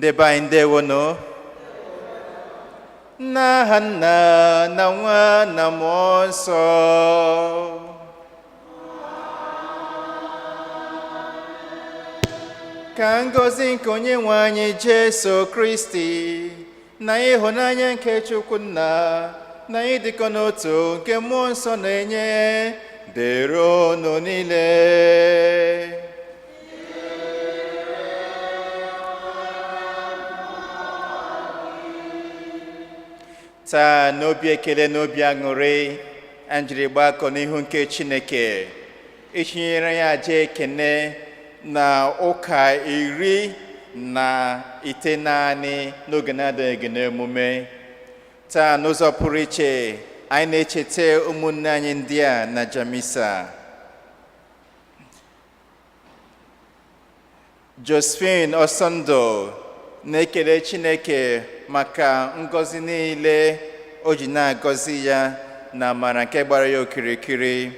Ndeba indewono. Na Hanna na Nwa na Mmụọ Nsọ. Ka ngọzi nke Onyenwe anyị Jesu Kristi na ịhụnanya nke Chukwu Nna na ịdịkọ n'otu nke Mmụọ Nsọ na-enye dịrị unu niile. Taa n'obi ekele na obi aṅụrị anyị jiri gbakọ n'ihu nke Chineke ichinyere ya aja ekene na ụka 19 n'oge na-adịghị n'emume. Taa n'ụzọ pụrụ iche anyị na-echeta ụmụnne anyị ndị a na Jamisa: Josephine Osondo na-ekele Chineke maka ngọzi niile o ji na-agọzi ya na amara nke gbara ya okirikiri.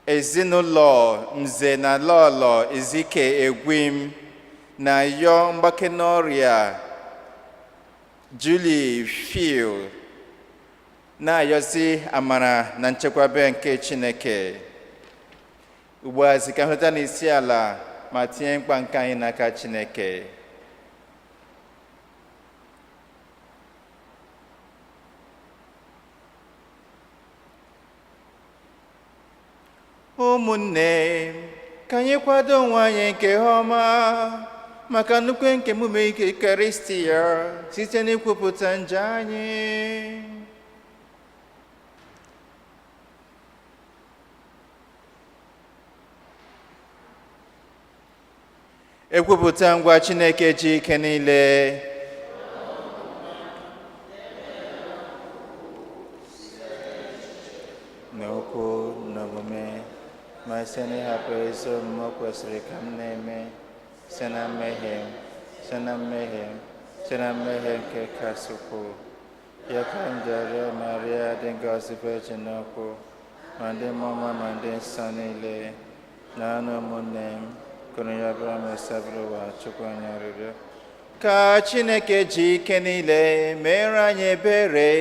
Ezinụlọ Nze na Lọlọ Ezike Egwim na-ayọ mgbake n'ọrịa Julie Phil, na-ayọzi amara na nchekwaba nke Chineke. Ugbu a zika nhụta n'isi ala ma tinye mkpa nke anyị n'aka Chineke. Ụmụnne, ka anyị kwado onwe anyị nke ọma maka nnukwu nke emume ike Ekaristi ya site n'ikwupụta njọ anyị. Ekwupụta ngwa Chineke ji ike niile. N'okwu n'omume ma site n'ịhapụ ezi omume kwesịrị ka m na-eme site na mmehie nke kasị ukwuu. Ya ka m ji arịọ Maria dị ngọzi Virgin n'okwu ma ndị mmụọ ọma ma ndị nsọ niile na ụmụnne m kụrụ ya bụrụ m esabụrụ ụwa Chukwu anyị arịrịọ ka Chineke ji ike niile mere anyị ebere,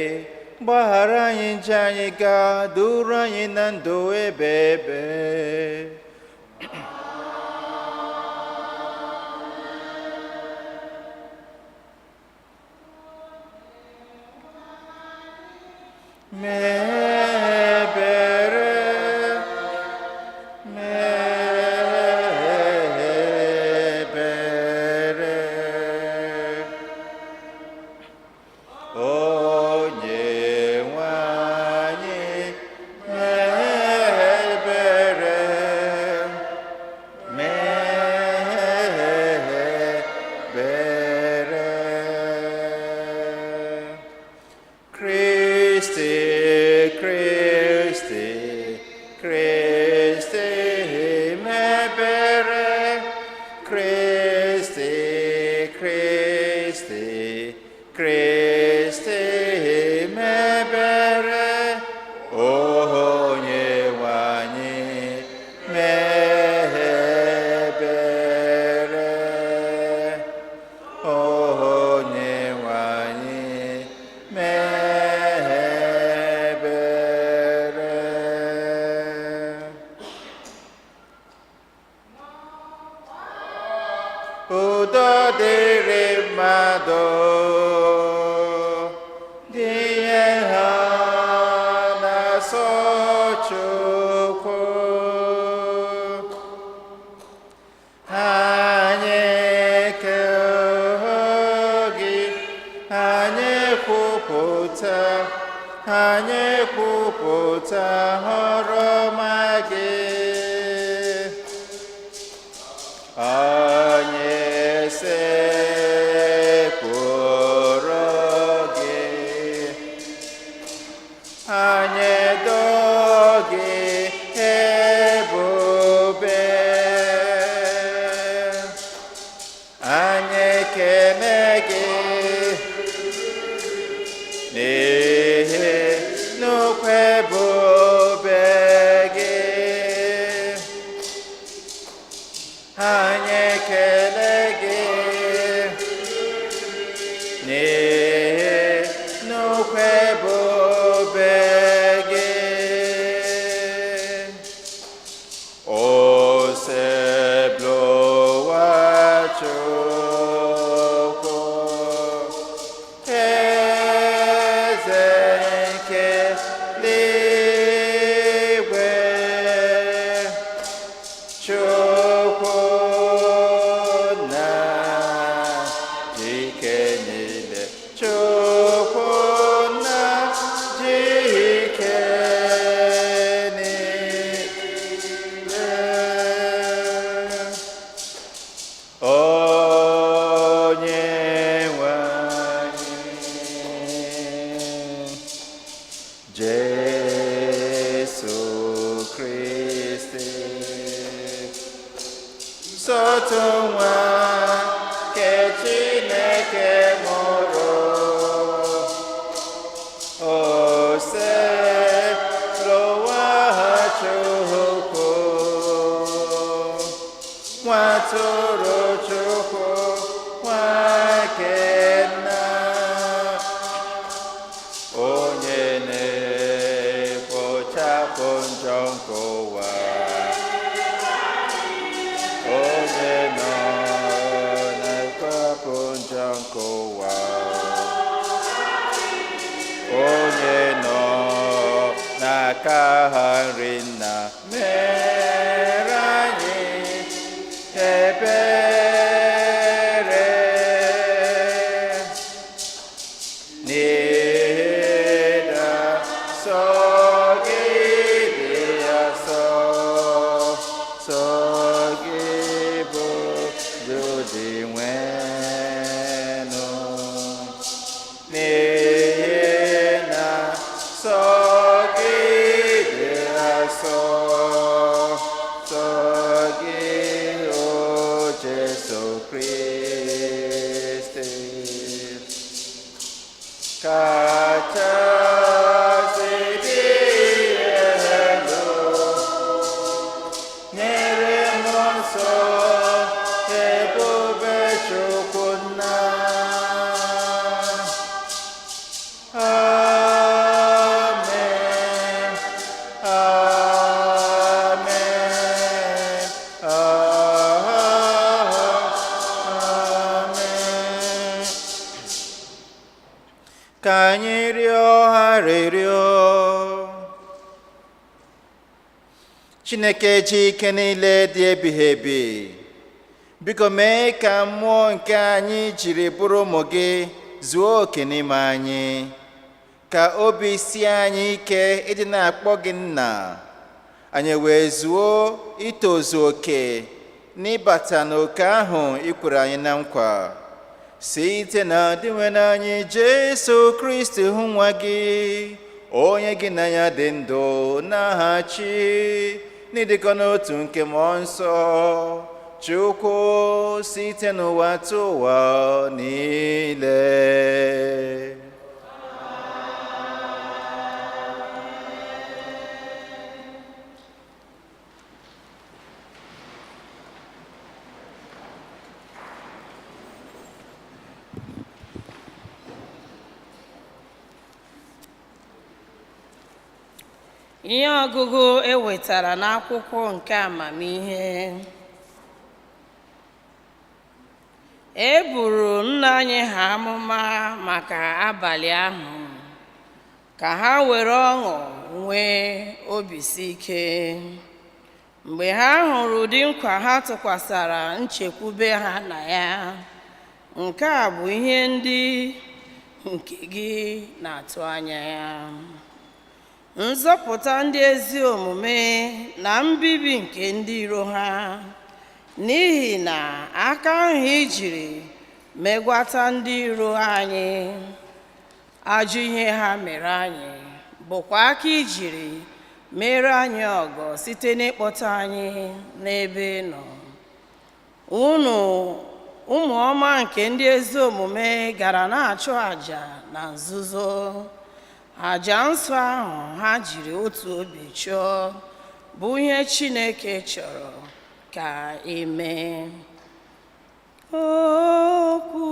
gbaghara anyị njọ anyị, gaa duru anyị na ndụ ebe ebe. Udo dịrị mmadụ dị ha na-asọ Chukwu. Anyị ekele gị, anyị kwupụta ọrụ ọma gị. Anyị ekele gị otu nwa nke Chineke mụrụ, ose lụwa Chukwu, nwa tụrụ Chukwu, nwa nke nna, onye na-ekpochapụ njọ nke ụwa, onye nọ na-ekpochapụ njọ nke ụwa, onye nọ n'aka ha nri nna, mere anyị ebere, n'ihi na sọ gị dị asọ, sọ gị bụ ụdị nwenụ, n'ihi na sọ gị dị asọ, sọ gị o Jesu Kristi, kachasị dị elu, nyere mmụọ nsọ ebube Chukwu Nna. Amen, amen, amen. Ka anyị rịọ arịrịọ. Chineke ji ike niile dị ebighị ebi, biko mee ka mmụọ nke anyị jiri bụrụ ụmụ gị zuo oke n'ime anyị, ka obi sie anyị ike ịdị na-akpọ gị nna, anyị wee zuo itozu oke n'ịbata n'oke ahụ i kwere anyị na nkwa, site na adịnwe n'anyị Jesu Kristi hụ nwa gị, onye gị na ya dị ndụ na-achị n'ịdịkọ n'otu nke mmụọ nsọ, Chukwu site n'ụwa tụ ụwa niile. Ihe ọgụgụ ewetara n'akwụkwọ nke amamihe. E buru nna anyị ha amụma maka abalị ahụ, ka ha were ọṅụ nwee obisi ike. Mgbe ha hụrụ ụdị nkwa ha tụkwasara nchekwube ha na ya, nke a bụ ihe ndị nke gị na-atụ anya ya: nzọpụta ndị ezi omume na mbibi nke ndị iro ha, n'ihi na aka ahụ ijiri megwata ndị iro anyị ajọ ihe ha mere anyị, bụkwa aka ijiri mere anyị ọgọ site n'ịkpọta anyị n'ebe nọ. Unu ụmụ ọma nke ndị ezi omume gara na-achụ àjà na nzuzo, àjà nsọ ahụ ha jiri otu obi chụọ bụ ihe Chineke chọrọ ka emee. Okwu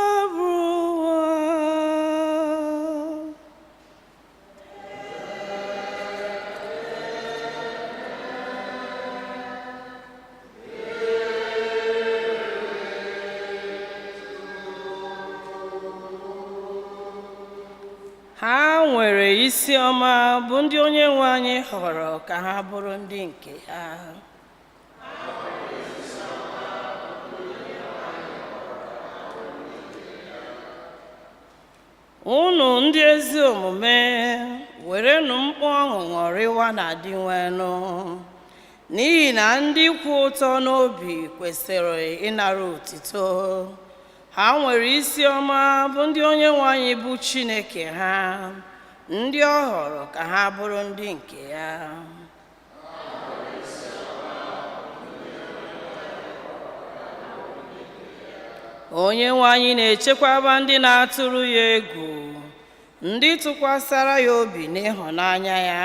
gosabụwa ha nwere isi ọma bụ ndị onye nwe anyị họrọ ka ha bụrụ ndị nke ha. Unu ndị ezi omume, werenụ mkpu ọṅụ ṅụrịwa na dị nwenụ, n'ihi na ndị kwụ ụtọ n'obi kwesịrị ịnara otito. Ha nwere isi ọma bụ ndị onye nwe anyị bụ Chineke ha, ndị ọ họrọ ka ha bụrụ ndị nke ya. onye nwe anyị na-echekwaba ndị na-atụrụ ya egwu, ndị tụkwasara ya obi n'ịhụnanya ya,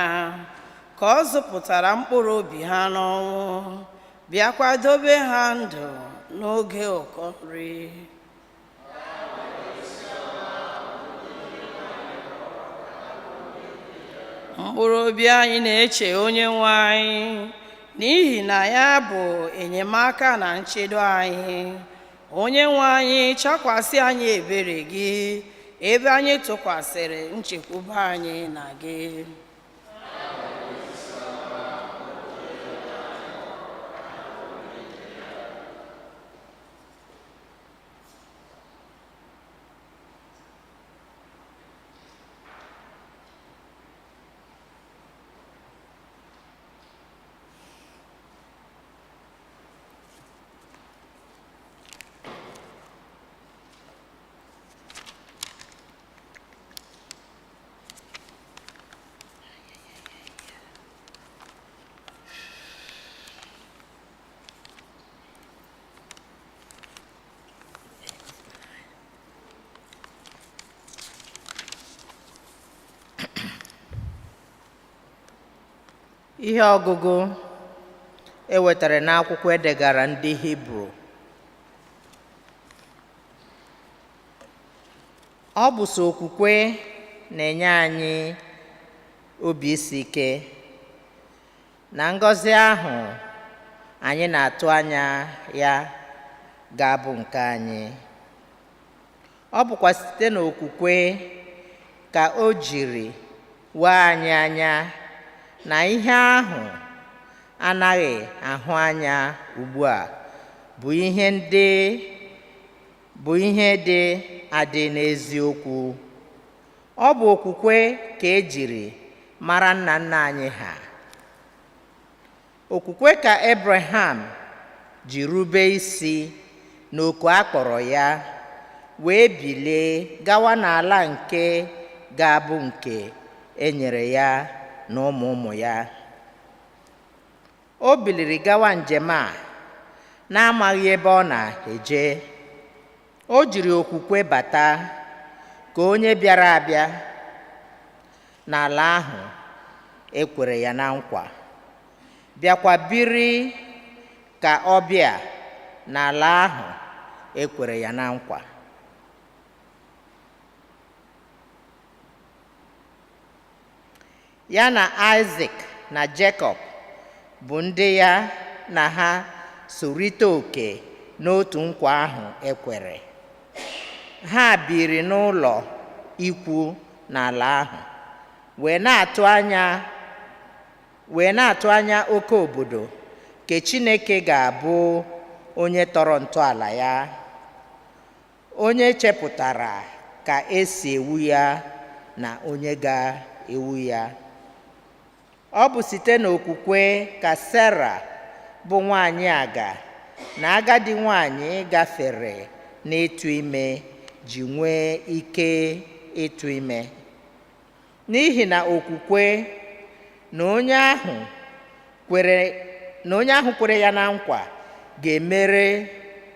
ka ọ zụpụtara mkpụrụ obi ha n'ọnwụ, bịakwa dobe ha ndụ n'oge ụkọ nri. Mkpụrụ obi anyị na-eche onye nwe anyị, n'ihi na ya bụ enyemaka na nchedo anyị. Onye nwe anyị, chakwasị anyị ebere gị, ebe anyị tụkwasịrị nchekwube anyị na gị. Ihe ọgụgụ ewetara n'akwụkwọ edegara ndị Hibru. Ọ bụ sọ okwukwe na-enye anyị obi isi ike na ngọzi ahụ anyị na-atụ anya ya ga-abụ nke anyị. Ọ bụkwa site n'okwukwe ka o jiri wee anyị anya na ihe ahụ anaghị ahụ anya ugbu a bụ ihe dị adị n'eziokwu. Ọ bụ okwukwe ka ejiri mara nna nna anyị ha. Okwukwe ka Abraham ji rube isi n'oku a kpọrọ ya, wee bilie gawa n'ala nke ga-abụ nke e nyere ya na ụmụ ụmụ ya. O biliri gawa njem a na-amaghị ebe ọ na-eje. O jiri okwukwe bata ka onye bịara abịa n'ala ahụ ekwere ya na nkwa, bịakwa biri ka ọbịa n'ala ahụ ekwere ya na nkwa. Ya na Isaac na Jacob bụ ndị ya na ha sorite oke n'otu nkwa ahụ ekwere. Ha biri n'ụlọ ikwu n'ala ahụ, wee na-atụ anya oke obodo nke Chineke ga-abụ onye tọrọ ntọala ya, onye chepụtara ka esi ewu ya na onye ga-ewu ya. Ọ bụ site n'okwukwe ka Sera bụ nwanyị aga na agadi nwanyị gafere n'ịtụ ime ji nwee ike ịtụ ime, n'ihi na okwukwe na onye ahụ kwere ya na nkwa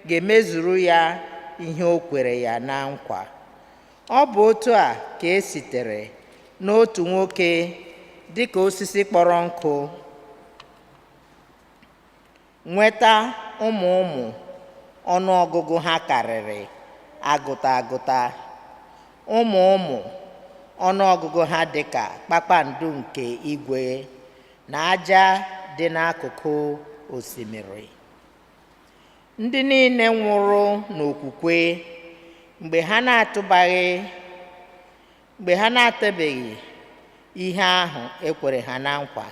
ga-emezuru ya ihe o kwere ya na nkwa. Ọ bụ otu a ka e sitere n'otu nwoke dịka osisi kpọrọ nkụ nweta ụmụ ụmụ ọnụ ọgụgụ ha karịrị agụta. Ụmụ ụmụ ọnụ ọgụgụ ha dịka kpakpando nke igwe na aja dị n'akụkụ osimiri. Ndị niile nwụrụ n'okwukwe mgbe ha na-atụbeghị ihe ahụ ekwere ha na nkwa.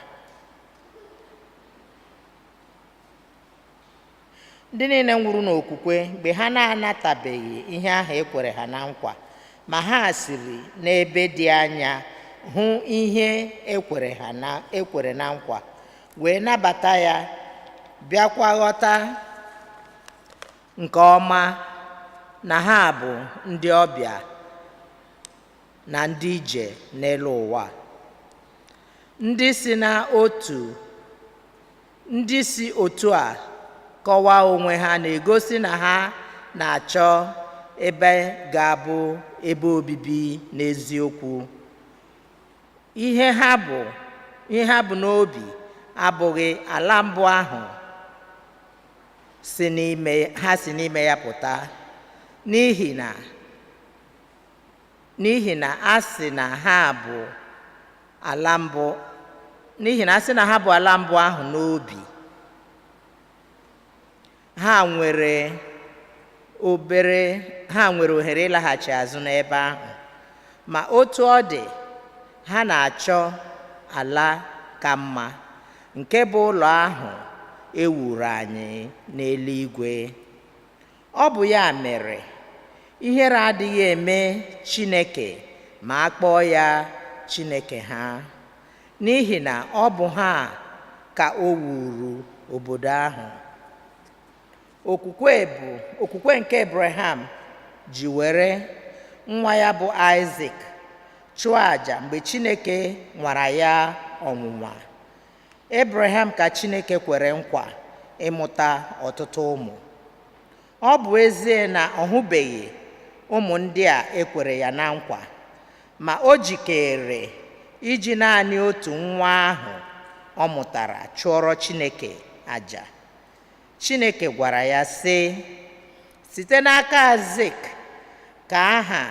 Ndị niile nwụrụ n'okwukwe mgbe ha na-anatabeghị ihe ahụ ekwere ha na nkwa, ma ha siri n'ebe dị anya hụ ihe ekwere na nkwa, wee nabata ya, bịakwa ghọta nke ọma na ha bụ ndị ọbịa na ndị ije n'elu ụwa. Ndị si otu a kọwaa onwe ha na-egosi na ha na-achọ ebe ga-abụ ebe obibi n'eziokwu. Ihe ha bụ n'obi abụghị ala mbụ ahụ ha si n'ime ya pụta, n'ihi na a sị na ha bụ ala mbụ ahụ n'obi, ha nwere ohere ịlaghachi azụ n'ebe ahụ. Ma otu ọ dị, ha na-achọ ala ka mma, nke bụ ụlọ ahụ e wuru anyị n'eluigwe. Ọ bụ ya mere ihere adịghị eme Chineke ma a kpọọ ya Chineke ha, n'ihi na ọ bụ ha ka o wuru obodo ahụ. Okwukwe nke Abraham ji were nwa ya bụ Aịzik chụọ àjà mgbe Chineke nwara ya ọnwụnwa. Abraham ka Chineke kwere nkwa ịmụta ọtụtụ ụmụ. Ọ bụ ezie na ọ hụbeghị ụmụ ndị a ekwere ya na nkwa, ma o jikere iji naanị otu nwa ahụ ọ mụtara chụọrọ Chineke àjà. Chineke gwara ya sị, site n'aka Aịzik ka aha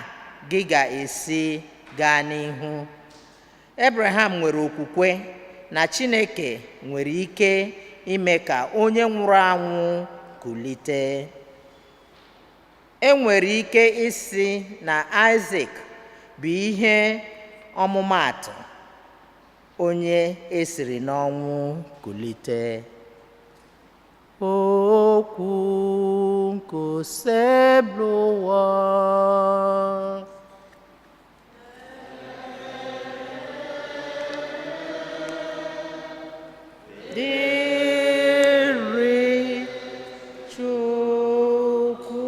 gị ga-esi gaa n'ihu. Abraham nwere okwukwe na Chineke nwere ike ime ka onye nwụrụ anwụ kulite. E nwere ike isi na Aịzik bụ ihe ọmụmaatụ onye esiri n'ọnwụ kulite. Okwu nke osebụwa dịrị Chukwu.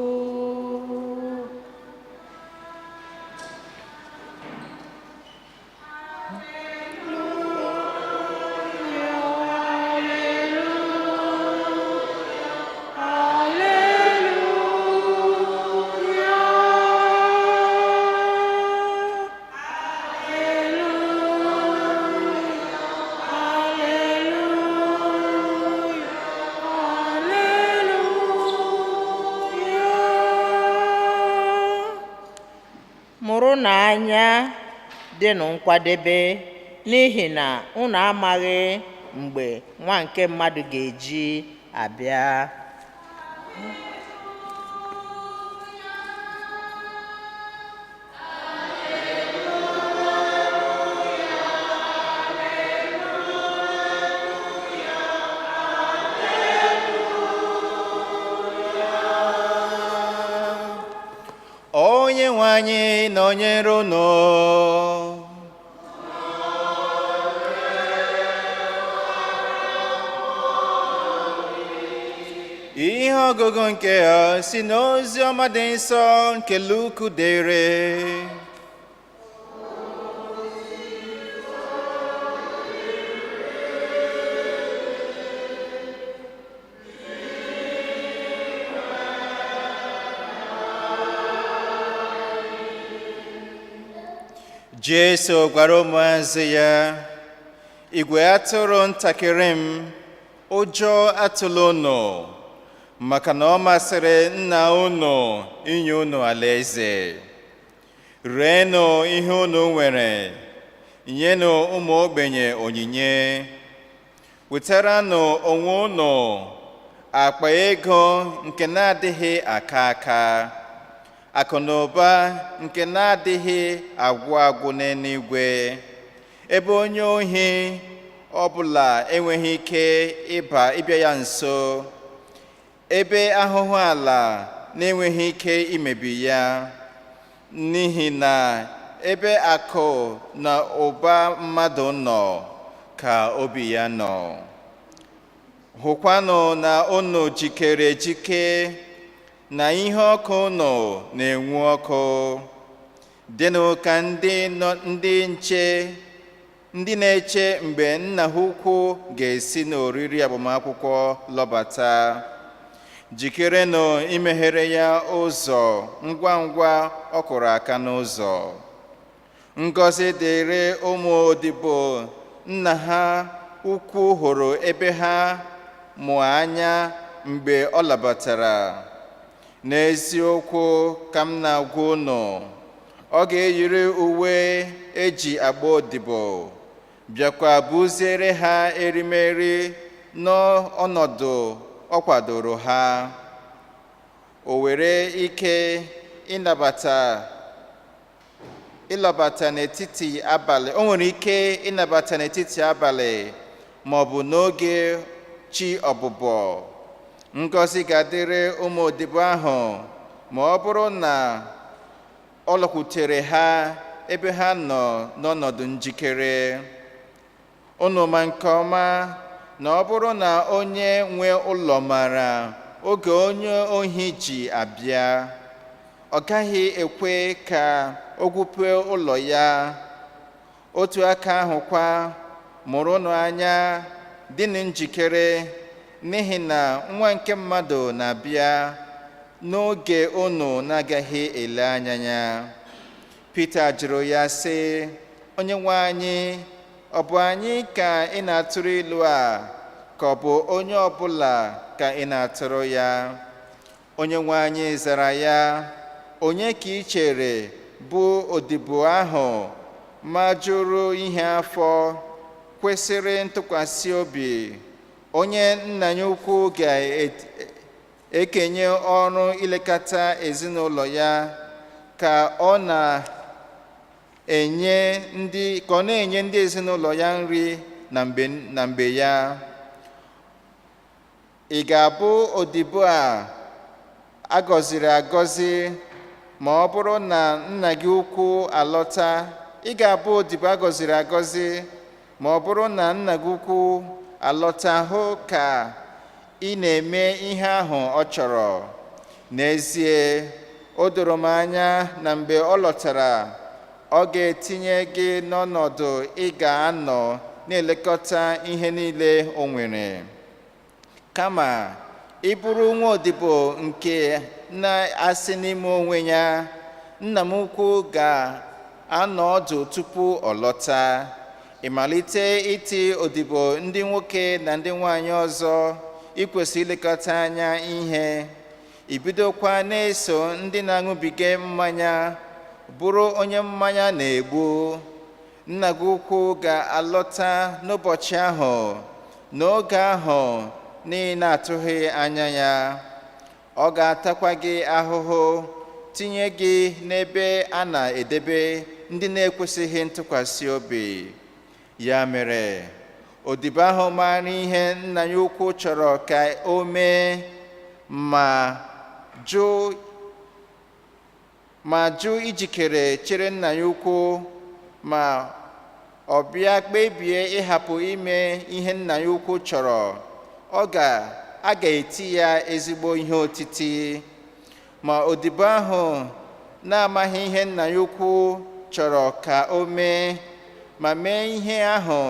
Mụrụnụ anya, dịnụ nkwadebe, n'ihi na unu amaghị mgbe Nwa nke Mmadụ ga-eji abịa. Onyenwe anyị nọnyere unu. Ihe ọgụgụ nke ya si n'ozi ọma dị nsọ nke Luku dere. Jesu gwara ụmụazụ ya, igwe atụrụ ntakịrị m, ụjọ atụla unu, maka na ọ masịrị Nna unu inye unu alaeze. Reenụ ihe unu nwere, nyenụ ụmụ ogbenye onyinye. Wetaranụ onwe unu akpa ego nke na-adịghị aka aka, akụ na ụba nke na-adịghị agwụ agwụ n'eluigwe, ebe onye ohi ọbụla enweghị ike ịbịa ya nso, ebe ahụhụ ala na-enweghị ike imebi ya. N'ihi na ebe akụ na ụba mmadụ nọ ka obi ya nọ. Hụkwanụ na unu jikere ejike, na ihe ọkụ unu na-enwu ọkụ. Dịnụ ka ndị na-eche mgbe nna ha ukwu ga-esi n'oriri agbamakwụkwọ lọbata. Jikerenụ imeghere ya ụzọ ngwa ngwa ọ kụrụ aka n'ụzọ. Ngọzi dịrị ụmụ odibo nna ha ukwu hụrụ ebe ha mụọ anya mgbe ọ labatara. N'eziokwu ka m na-agwa unu, ọ ga-eyiri uwe eji agba odibo, bịakwa buziere ha erimeri n'ọnọdụ ọ kwadoro ha. O nwere ike ịnabata n'etiti abalị ma ọ bụ n'oge chi ọbụbọ. Ngọzi ga-adịrị ụmụ odibo ahụ ma ọ bụrụ na ọ lọkwutere ha ebe ha nọ n'ọnọdụ njikere. Unu ma nke ọma na ọ bụrụ na onye nwe ụlọ mara oge onye ohi ji abịa, ọ gaghị ekwe ka o gwupe ụlọ ya. Otu aka ahụkwa, mụrụnụ anya, dịnụ njikere, n'ihi na Nwa nke Mmadụ na-abịa n'oge unu na-agaghị ele anya ya. Pita jụrụ ya sị, Onyenwe anyị, ọ bụ anyị ka ị na-atụrụ ilu a, ka ọ bụ onye ọbụla ka ị na-atụrụ ya? Onyenwe anyị zara ya, onye ka ị chere bụ odibo ahụ majụrụ ihe afọ, kwesịrị ntụkwasị obi, onye nna ya ukwu ga-ekenye ọrụ ilekọta ezinụlọ ya, ka ọ na-enye ndị ezinụlọ ya nri na mgbe ya. Ị ga-abụ odibo a gọziri agọzi ma ọ bụrụ na nna gị ukwu alọta? Ị ga-abụ odibo a gọziri agọzi ma ọ bụrụ na nna gị ukwu alọta hụ ka ị na-eme ihe ahụ ọ chọrọ? N'ezie, o doro m anya na mgbe ọ lọtara, ọ ga-etinye gị n'ọnọdụ ị ga-anọ na-elekọta ihe niile o nwere. Kama ị bụrụ nwa odibo nke na-asị n'ime onwe ya, nna m ukwu ga-anọ ọdụ tupu ọ lọta. Ị malite iti odibo ndị nwoke na ndị nwanyị ọzọ ị kwesịrị ilekọta anya ihe. Ị bidokwa na-eso ndị na-aṅụbiga mmanya, bụrụ onye mmanya na-egbu. Nna gị ukwu ga-alọta n'ụbọchị ahụ, n'oge ahụ niile atụghị anya ya. Ọ ga-atakwa gị ahụhụ, tinye gị n'ebe a na-edebe ndị na-ekwesịghị ntụkwasị obi. Ya mere, odibo ahụ maara ihe nna ya ukwu chọrọ ka o mee, ma jụ ijikere chere nna ya ukwu ma ọ bịa kpebie ịhapụ ime ihe nna ya ukwu chọrọ, a ga-eti ya ezigbo ihe otiti. Ma odibo ahụ na-amaghị ihe nna ya ukwu chọrọ ka o mee, ma mee ihe ahụ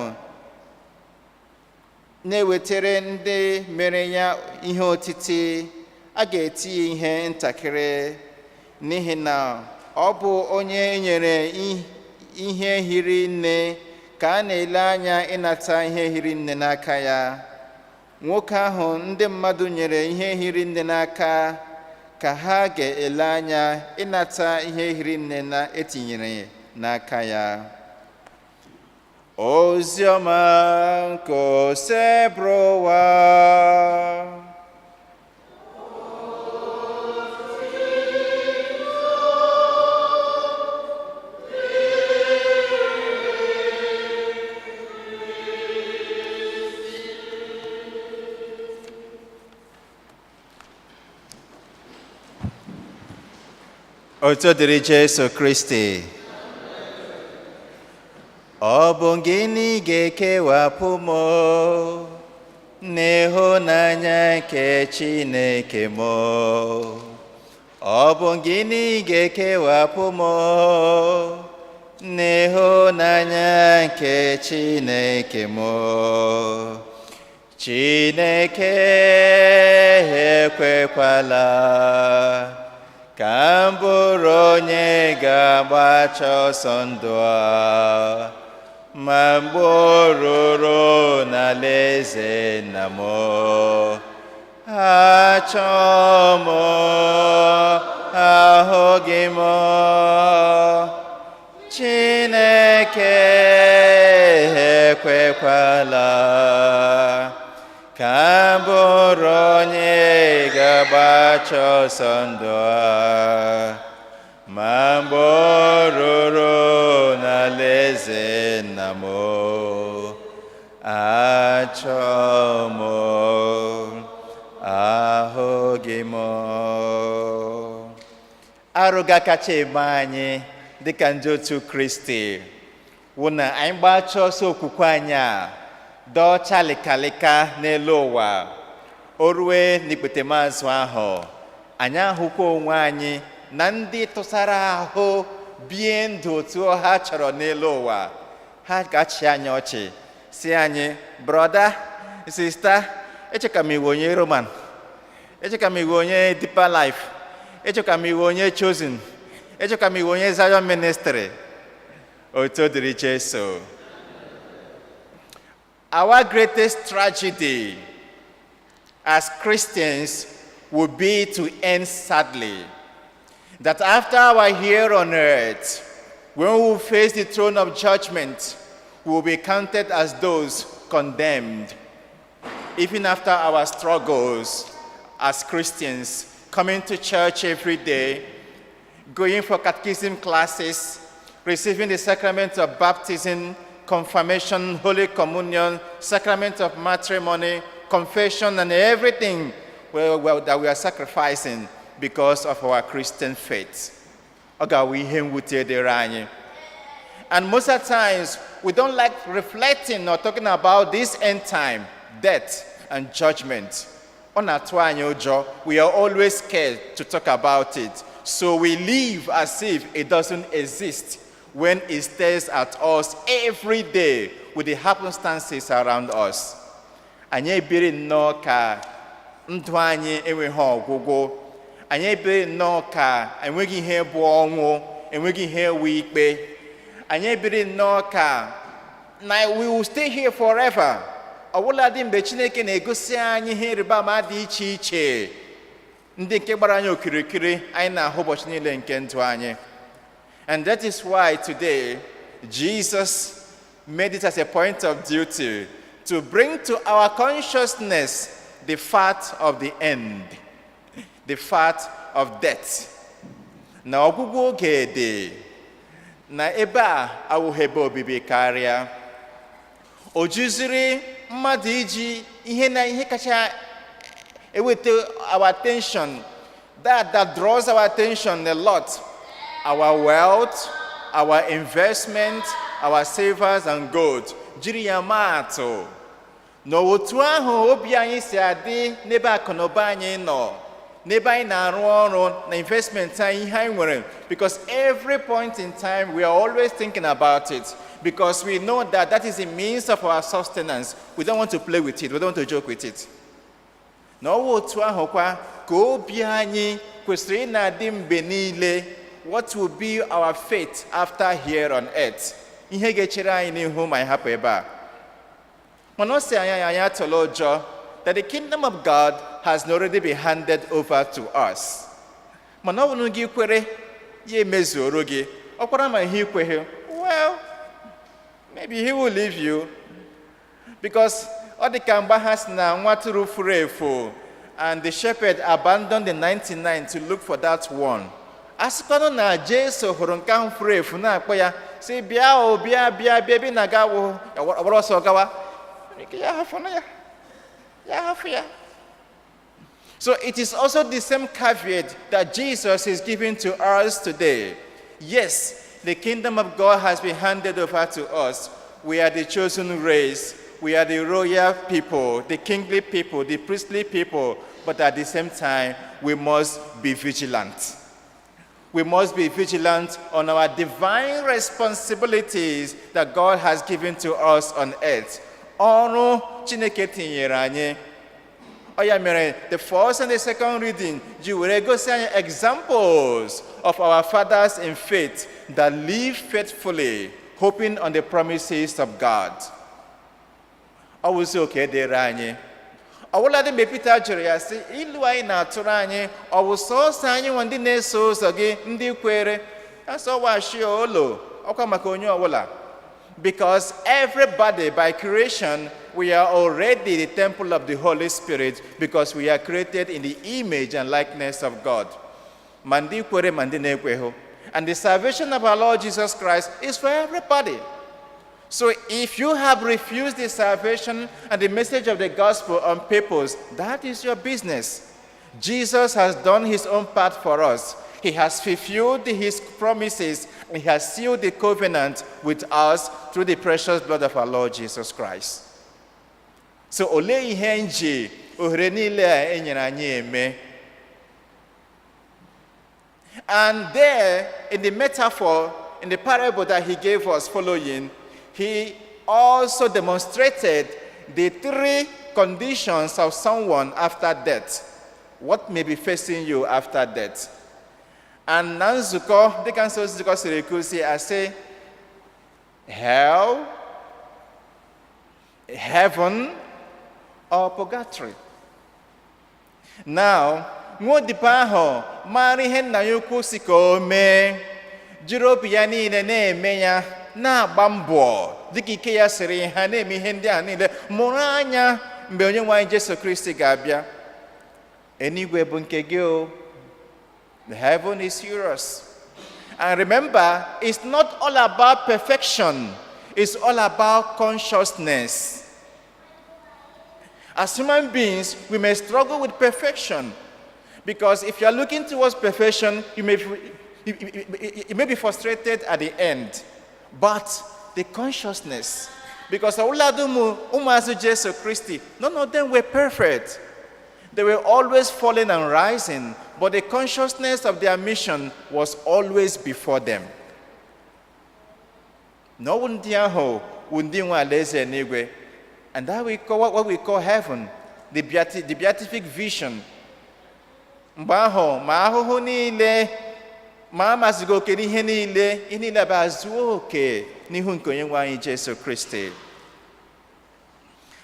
na-ewetara ndị mere ya ihe otiti, a ga-eti ya ihe ntakịrị, n'ihi na ọ bụ onye e nyere ihe hiri nne ka a na-ele anya ịnata ihe hiri nne n'aka ya. Nwoke ahụ ndị mmadụ nyere ihe hiri nne n'aka ka ha ga-ele anya ịnata ihe hiri nne na-etinyere n'aka ya. Oziọma nke osebrowa. Otu dịrị Jesu Kristi. Ọ bụ gịnị ga-ekewapụ m n'ịhụnanya nke Chineke m? Ọ bụ gịnị ga-ekewapụ m n'ịhụnanya nke Chineke m? Chineke ekwekwala ka m bụrụ onye ga-agbacha ọsọ ndụ a, ma mgbe o ruru n'alaeze nna m, achọ m ahụghị m. Chineke ekwekwala ka m bụrụ onye ga-agbacha ọsọ ndụ a, ma mgbe o ruru n'alaeze nna m, achọ m ahụghị m. Arụga kacha eme anyị dịka ndị otu Kristi wụ na anyị gbachaa ọsọ okwukwe anyị a dọcha lịkalịka n'elu ụwa, o rue n'ikpete maazụ ahụ, anyị ahụkwa onwe anyị na ndị tụsara ahụ bie ndụ otu ha chọrọ n'elu ụwa. Ha ga-achị anyị ọchị si anyị, brọda, sista, echeka m iwe onye Roman, echeka m iwe onye Deeper Life, echeka m iwe onye Chosen, echeka m iwe onye Zion Ministry. Otu dịrị Jesu. Our greatest tragedy as Christians would be to end sadly, that after our here on earth, when we will face the throne of judgment, we will be counted as those condemned. Even after our struggles as Christians, coming to church every day, going for catechism classes, receiving the sacrament of baptism, confirmation, Holy Communion, sacrament of matrimony, confession, and everything that we are sacrificing because of our Christian faith. And most of the times, we don't like reflecting or talking about this end time, death, and judgment. We are always scared to talk about it. So we live as if it doesn't exist when it stares at us every day with the happenstances around us. Anyị ebiri nnọọ ka ndụ anyị enweghị ọgwụgwụ. Anyị ebiri nnọọ ka enweghị ihe bụ ọnwụ, enweghị ihe bụ ikpe. Anyị ebiri nnọọ ka na we will stay here forever. Ọbụladị mgbe Chineke na-egosi anyị ihe ịrịba ama dị iche iche ndị nke gbara anyị okirikiri anyị na-ahụ ụbọchị niile nke ndụ anyị. And that is why today Jesus made it as a point of duty to bring to our consciousness the fact of the end, the fact of death. Na ọgwụgwụ oge dị na ebe a awụghị ebe obibi karịa. O juziri mmadụ iji ihe kacha eweta our attention, that draws our attention a lot. Our wealth, our investment, our savers and gold. Jiri ya maatụ. Na otu ahụ obi anyị si adị n'ebe akụnụba anyị nọ, n'ebe anyị na-arụ ọrụ na investment anyị ihe anyị nwere. Because every point in time we are always thinking about it. Because we know that that is the means of our sustenance. We don't want to play with it. We don't want to joke with it. Na otu ahụ kwa ka obi anyị kwesịrị ị na-adị mgbe niile. What will be our fate after here on earth? Ihe ga-echere anyị n'ihu ma anyị hapụ ebe a. Mana ọ sị anyị atụla ụjọ that the kingdom of God has already been handed over to us. Mana ọ bụrụ gị kwere ya emezuoro gị, ọ kwara ma ihe ikweghị, well, maybe he will leave you. Because ọ dị ka mgbe ha sị na nwa atụrụ furu efu and the shepherd abandoned the 99 to look for that one. Asịkwanụ na Jesu hụrụ nke ahụ furu efu na-akpọ ya sị bịa o bịa ebe na-aga ọgbara ọsọ gawa. So it is also the same caveat that Jesus is giving to us today. Yes, the kingdom of God has been handed over to us. We are the chosen race. We are the royal people, the kingly people, the priestly people. But at the same time, we must be vigilant. We must be vigilant on our divine responsibilities that God has given to us on earth. ọrụ Chineke tinyere anyị. Ọ ya mere, the first and the second reading ji were gosi anyị examples of our fathers in faith that live faithfully, hoping on the promises of God. Ọ wụzi oke dịrị anyị. Ọwụladị mgbe Pita jụrụ ya sị, ilu anyị na-atụrụ anyị ọ bụ sọọsọ anyị nwa ndị na-eso ụzọ gị ndị kwere? Asọwashi olo ọkwa maka onye ọbụla. Because everybody by creation, we are already the temple of the Holy Spirit because we are created in the image and likeness of God. Ma ndị kwere ma ndị na-ekweghị. And the salvation of our Lord Jesus Christ is for everybody. So if you have refused the salvation and the message of the gospel on purpose, that is your business. Jesus has done his own part for us. He has fulfilled his promises, and he has sealed the covenant with us through the precious blood of our Lord Jesus Christ. So olee ihe nji ohere niile a enyere anyị eme? And there, in the metaphor, in the parable that he gave us following, he also demonstrated the three conditions of someone after death. What may be facing you after death? And na nzukọ, dịka nsọ nzukọ siri kwusi, I say, hell, heaven, or purgatory. Now, nwodipo ahụ mara ihe nna ya ukwu si ka o mee, jiri obi ya niile na-eme ya, na-agba mbọ dịka ike ya siri ha, na-eme ihe ndị a niile, mụrụ anya mgbe onye nwe anyị Jesu Kristi ga-abịa. Eluigwe bụ nke gị o. The heaven is yours. And remember, it's not all about perfection. It's all about consciousness. As human beings, we may struggle with perfection. Because if you are looking towards perfection, you may be frustrated at the end. But the consciousness, because Umazu Jesu Christi, none of them were perfect. They were always falling and rising, but the consciousness of their mission was always before them. No one and that we call what we call heaven, the beatific vision. Mbaho, maaho niile, mama zigoke nihe niile, inile bazuoke n'ihu nke onye nwe anyị Jesu Kristi.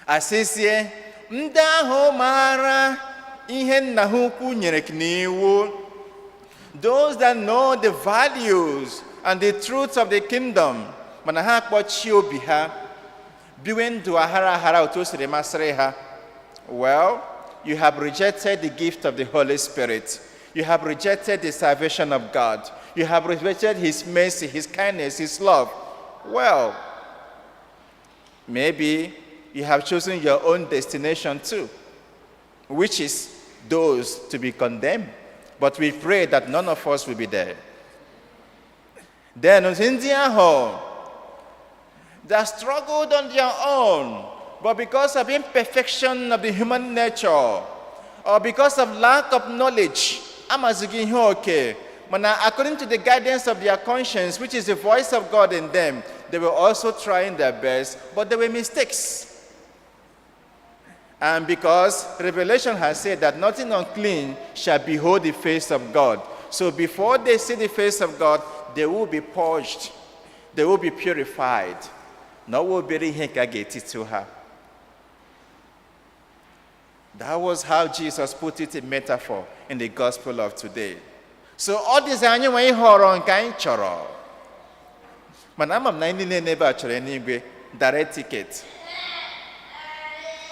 Asịsie, ndị ahụ maara ihe nna ha ukwu nyere n'iwu, those that know the values and the truths of the kingdom, mana ha akpọchi obi ha, biwe ndụ ahara ahara otu o siri masịrị ha. Well, you have rejected the gift of the Holy Spirit. You have rejected the salvation of God. You have rejected his mercy, his kindness, his love. Well, maybe you have chosen your own destination too, which is those to be condemned. But we pray that none of us will be there. Then in India, they struggled on their own, but because of imperfection of the human nature, or because of lack of knowledge, according to the guidance of their conscience, which is the voice of God in them, they were also trying their best, but there were mistakes. And because Revelation has said that nothing unclean shall behold the face of God. So before they see the face of God, they will be purged. They will be purified. No will be to her. That was how Jesus put it in metaphor in the gospel of today. So all this anyway horror and kind choro. But I'm 99 never anyway direct ticket.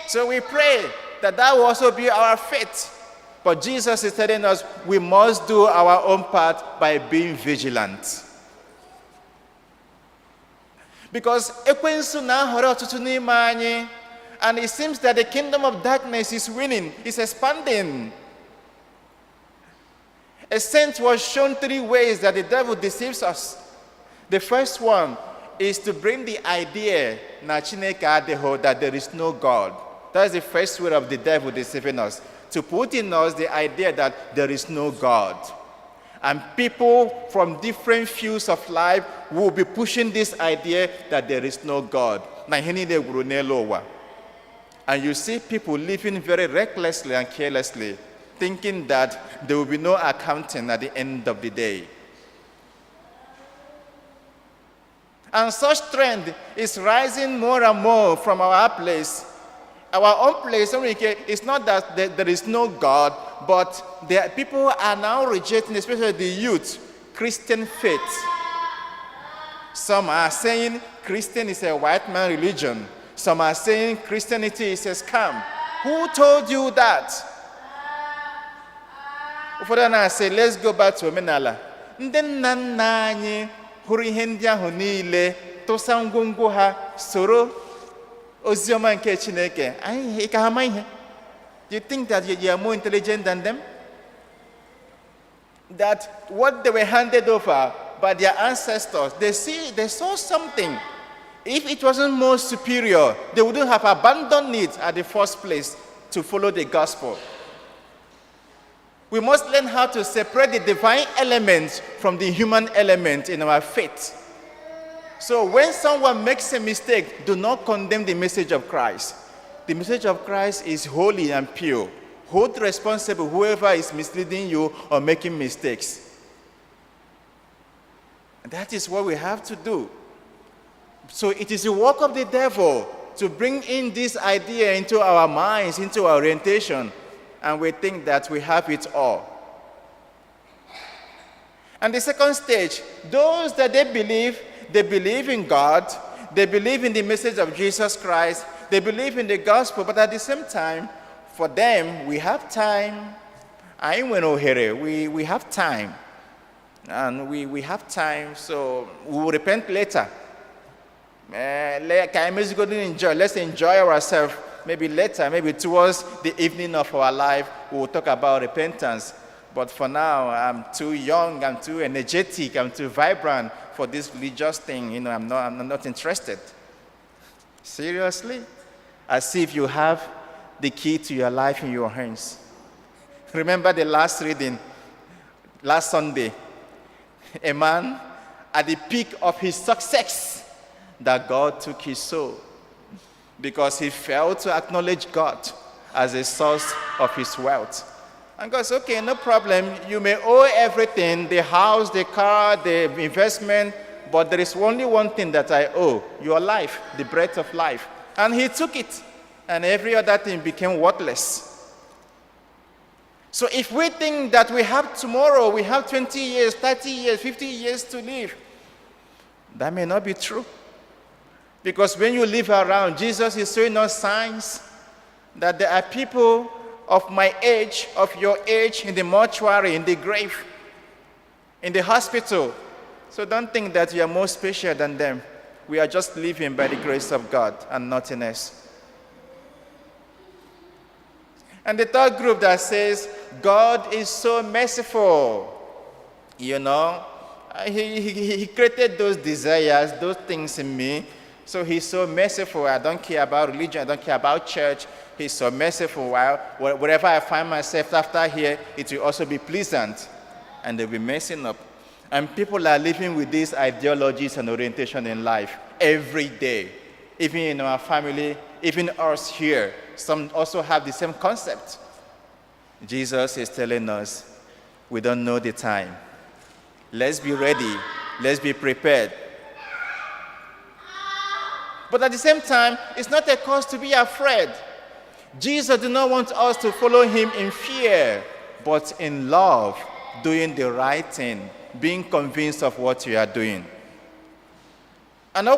So we pray that will also be our faith. But Jesus is telling us we must do our own part by being vigilant. Because ekwensu na horo tutu n'ime anyị, and it seems that the kingdom of darkness is winning, is expanding. A saint was shown 3 ways that the devil deceives us. The first one is to bring the idea na Chineke adeho, that there is no God. That is the first way of the devil deceiving us, to put in us the idea that there is no God. And people from different fields of life will be pushing this idea that there is no God. And you see people living very recklessly and carelessly, thinking that there will be no accounting at the end of the day. And such trend is rising more and more from our place. Our own place, it's not that there is no God, but people are now rejecting, especially the youth, Christian faith. Some are saying Christian is a white man religion. Some are saying Christianity is a scam. Who told you that? I say, let's go back to Omenala. Ndị nna nna anyị hụrụ ihe ndị ahụ niile, tụsa ngwongwo ha, soro oziọma nke Chineke. You think that you are more intelligent than them? That what they were handed over by their ancestors, they saw something. If it wasn't more superior, they wouldn't have abandoned it at the first place to follow the gospel. We must learn how to separate the divine element from the human element in our faith. So when someone makes a mistake, do not condemn the message of Christ. The message of Christ is holy and pure. Hold responsible whoever is misleading you or making mistakes. And that is what we have to do. So it is the work of the devil to bring in this idea into our minds, into our orientation, and we think that we have it all. And the second stage, those that they believe in God, they believe in the message of Jesus Christ, they believe in the gospel, but at the same time, for them, we have time. We have time. And we have time, so we will repent later. Let's enjoy ourselves. Maybe later, maybe towards the evening of our life, we will talk about repentance. But for now, I'm too young, I'm too energetic, I'm too vibrant for this religious thing. I'm not interested. Seriously? As if you have the key to your life in your hands. Remember the last reading, last Sunday. A man at the peak of his success, that God took his soul because he failed to acknowledge God as a source of his wealth. And God said, okay, no problem. You may owe everything, the house, the car, the investment, but there is only one thing that I owe, your life, the breath of life. And he took it, and every other thing became worthless. So if we think that we have tomorrow, we have 20 years, 30 years, 50 years to live, that may not be true. Because when you live around, Jesus is showing us signs that there are people of my age, of your age, in the mortuary, in the grave, in the hospital. So don't think that you are more special than them. We are just living by the grace of God and nothing else. And the third group that says, God is so merciful. He created those desires, those things in me. So he's so merciful. I don't care about religion. I don't care about church. He's so merciful. Wherever I find myself after here, it will also be pleasant. And they'll be messing up. And people are living with these ideologies and orientation in life every day. Even in our family, even us here, some also have the same concept. Jesus is telling us, we don't know the time. Let's be ready. Let's be prepared. But at the same time, it's not a cause to be afraid. Jesus did not want us to follow him in fear, but in love, doing the right thing, being convinced of what you are doing. And it's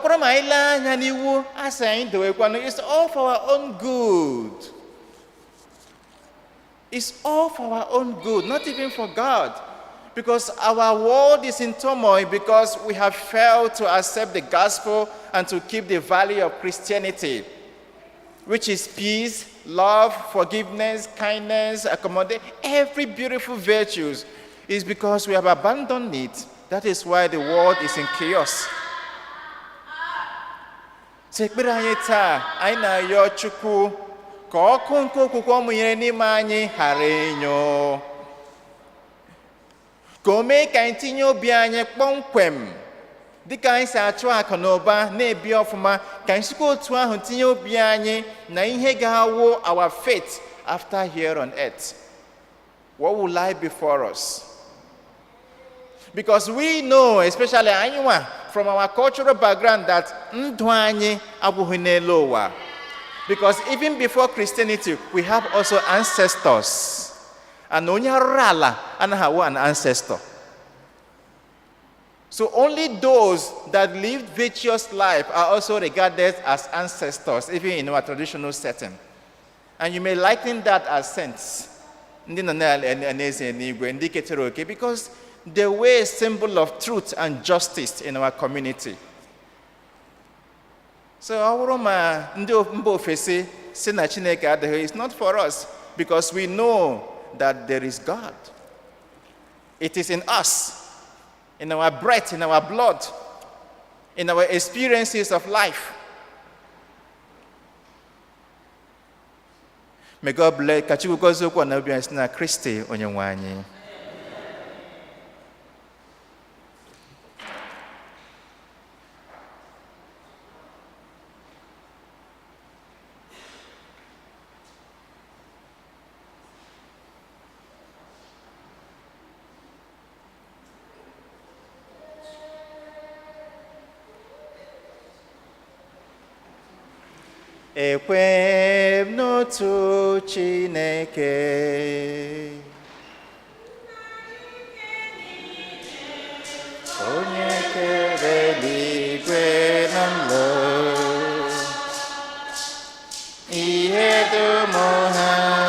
all for our own good. It's all for our own good, not even for God. Because our world is in turmoil because we have failed to accept the gospel and to keep the value of Christianity, which is peace, love, forgiveness, kindness, accommodation, every beautiful virtues is because we have abandoned it. That is why the world is in chaos. Sekpere anyị taa, anyị na-ayọ Chukwu ka ọkụ nke okwukwe ọ mụnyere n'ime anyị ghara enyo. ka o mee ka anyị tinye obi anyị kpọmkwem dịka anyị si achụ akụ na ụba na-ebi ọfụma, ka anyị sikwa otu ahụ tinye obi anyị na ihe ga-awụ our faith after here on earth. What will lie before us? Because we know, especially anyone from our cultural background, that ndụ anyị abụghị n'elu ụwa. Because even before Christianity, we have also ancestors. And onye arụrụ ala anaghị awụ an ancestor. So only those that lived virtuous life are also regarded as ancestors, even in our traditional setting. And you may liken that as saints. Because they were a symbol of truth and justice in our community. So it's not for us, because we know that there is God. It is in us, in our breath, in our blood, in our experiences of life. May God bless Christi onyenwe. Ekwem n'otu Chineke, onye kere eluigwe na ụwa, ihe dum ha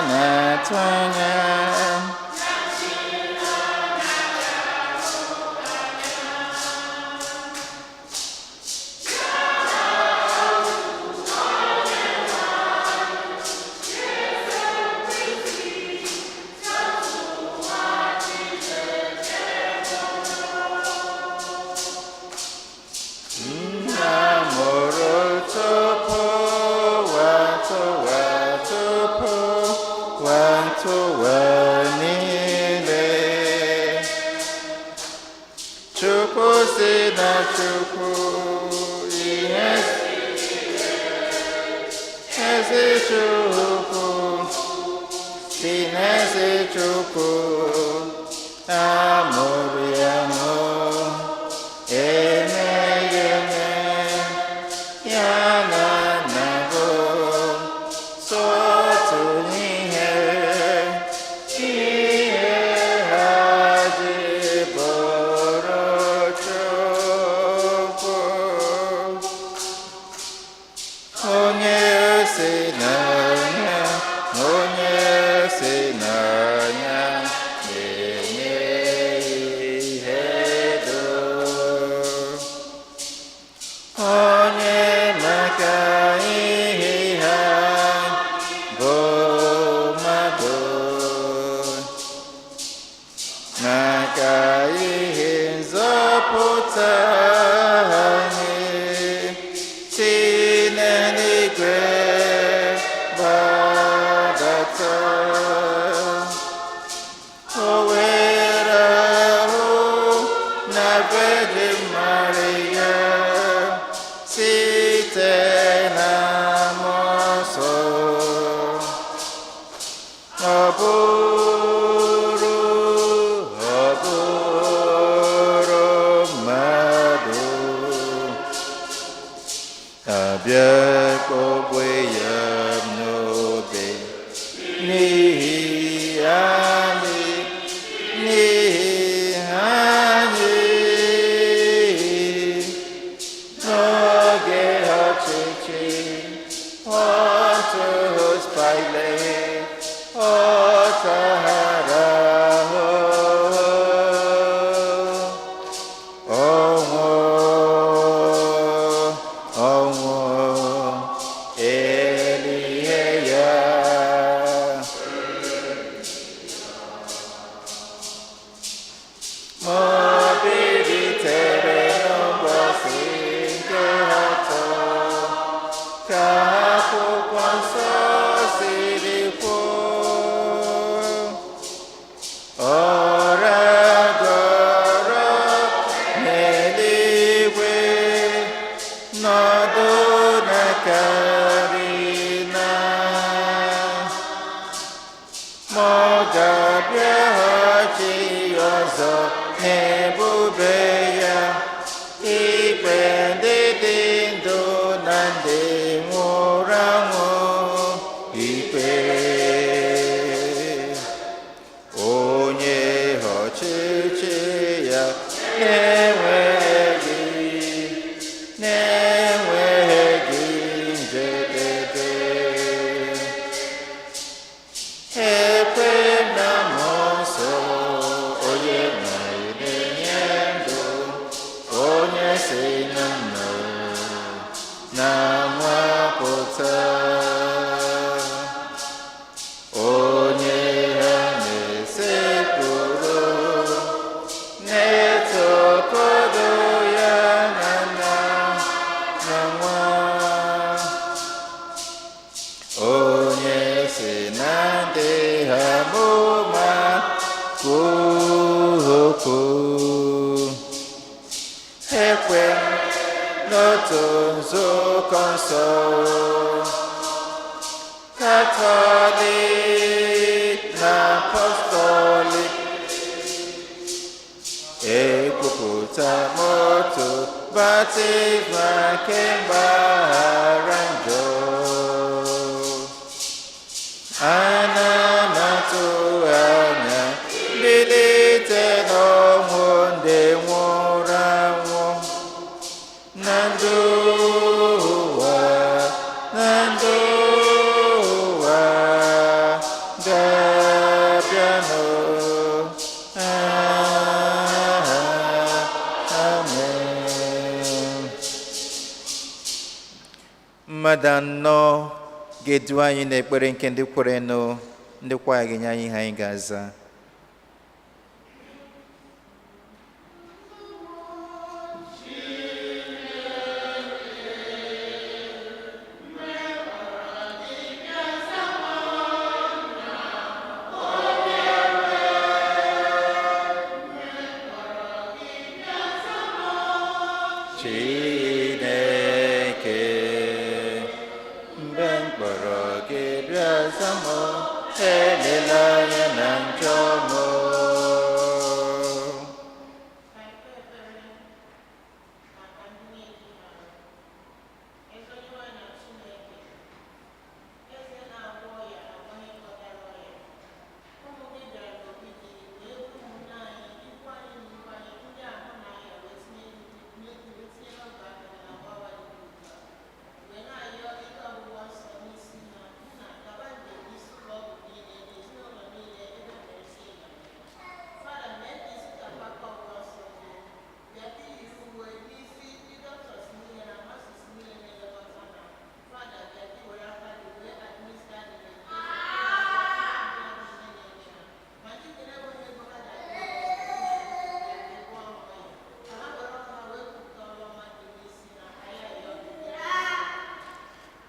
na-atụ anya, nọdụ na-akarị na ma ọ ga-abịaghachi ọzọ n'ebube ya ikpe ndị dị ndụ na ndị nwụrụ anwụ ikpe. Onye ọchịchị ya na-enweghị njedebe. Ekwe na mmụọ nsọ onye na-enye ndụ, onye si na nna na-anwapụta, onye ha na-esekpụrụ na-etokodo ya na nna na nwa, onye si na ndị ha mụma kwuo okwu. Ekwe n'otu nzukọ nsọ Katọlik na Apọstọlik, ekwupụta m otu baptizma nke mgbaghara njọ. Ana m atụ anya mbilite n'ọnwụ ndị nwụrụ anwụ na ndụ ụwa ga-abịanụ. Amen. Mmadụ anọ ga-edu anyị n'ekpere nke ndị kwerenụ. Ndị kwaya ga-enye anyị ihe anyị ga-aza. Chineke, mgbe m kpọrọ gị bịa za m, elela anya na njọ m.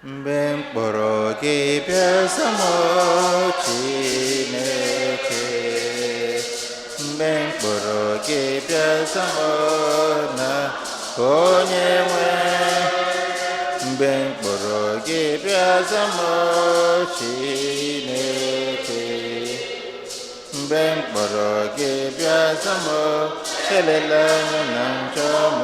Mgbe m kpọrọ gị bịa za m, Chineke, mgbe m kpọrọ gị bịa za m na onye nwe, mgbe m kpọrọ gị bịa za m, Chineke, mgbe m kpọrọ gị bịa za m, elela anya na njọ m.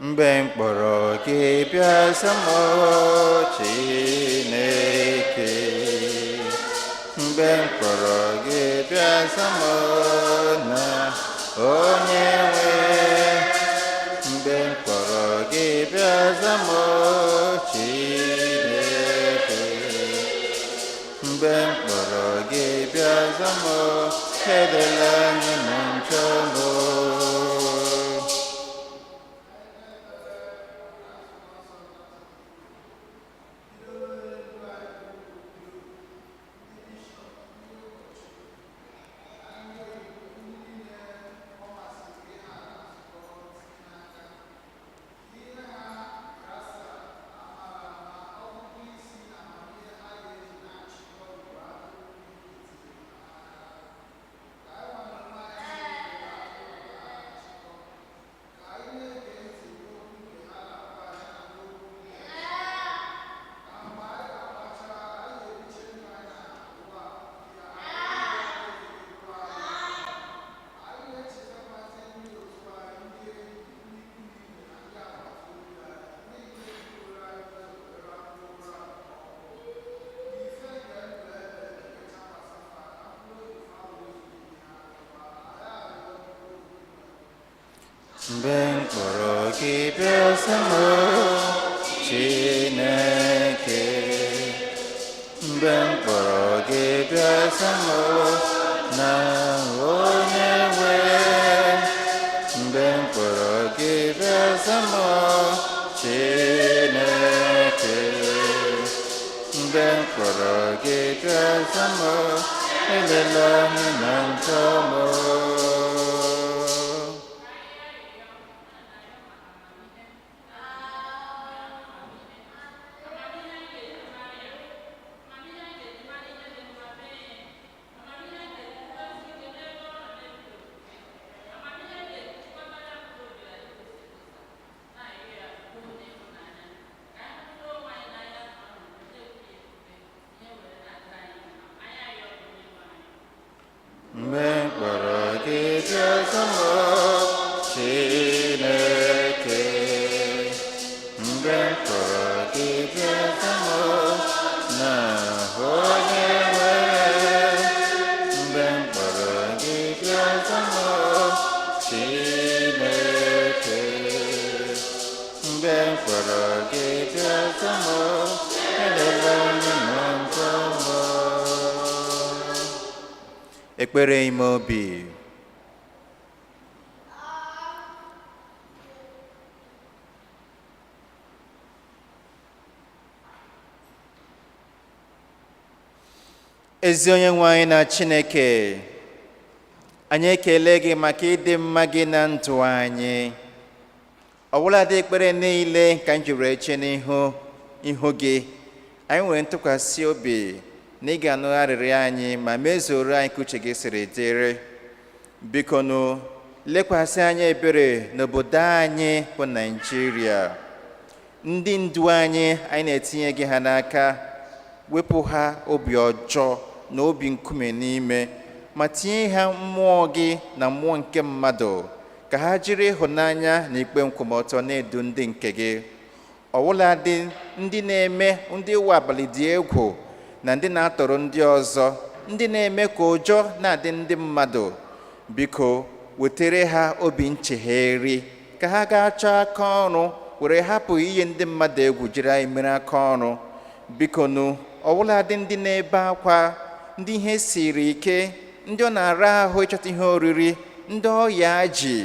Mgbe m kpọrọ gị bịa za m, Chineke, mgbe m kpọrọ gị bịa za m na onye nwe, mgbe m kpọrọ gị bịa za m, Chineke, mgbe m kpọrọ gị bịa za m, elela anya na njọ m. Mgbe m kpọrọ gị bịa za m, Chineke, mgbe m kpọrọ gị bịa za m, na onye nwe, mgbe m kpọrọ gị bịa za m, Chineke, mgbe m kpọrọ gị bịa za m, elela anya na njọ m. Mgbe m kpọrọ gị bịa za m, Chineke, mgbe m kpọrọ gị bịa za m, na onye nwe, mgbe m kpọrọ gị bịa za m, Chineke, mgbe m kpọrọ gị bịa za m, elela anya na njọ m. Ekpere ime obi. Ezi onye nwe anyị na Chineke, anyị ekele gị maka ịdị mma gị na ndụ anyị. Ọbụladị ekpere niile ka anyị jiri eche n'ihu gị, anyị nwere ntụkwasị obi na ị ga-anụgharịrị anyị ma mezuru anyị ka uche gị siri dịrị. Biko nụ, lekwasị anya ebere n'obodo anyị bụ Naịjirịa. Ndị ndu anyị na-etinye gị ha n'aka, wepụ ha obi ọjọọ na obi nkume n'ime, ma tinye ha mmụọ gị na mmụọ nke mmadụ, ka ha jiri ịhụnanya na ikpe nkwụmọtọ na-edu ndị nke gị. Ọbụladị ndị na-eme ndị ụwa abalị dị egwu na ndị na-atọrọ ndị ọzọ, ndị na-eme ka ụjọ na-adị ndị mmadụ, biko wetere ha obi nchegharị, ka ha gaa chọọ aka ọrụ, were hapụ ihe ndị mmadụ egwu jiri anyị mere aka ọrụ. Biko nụ, ọbụladị ndị na-ebe akwa, ndị ihe siri ike, ndị ọ na-ara ahụ ịchọta ihe oriri, ndị ọya ji,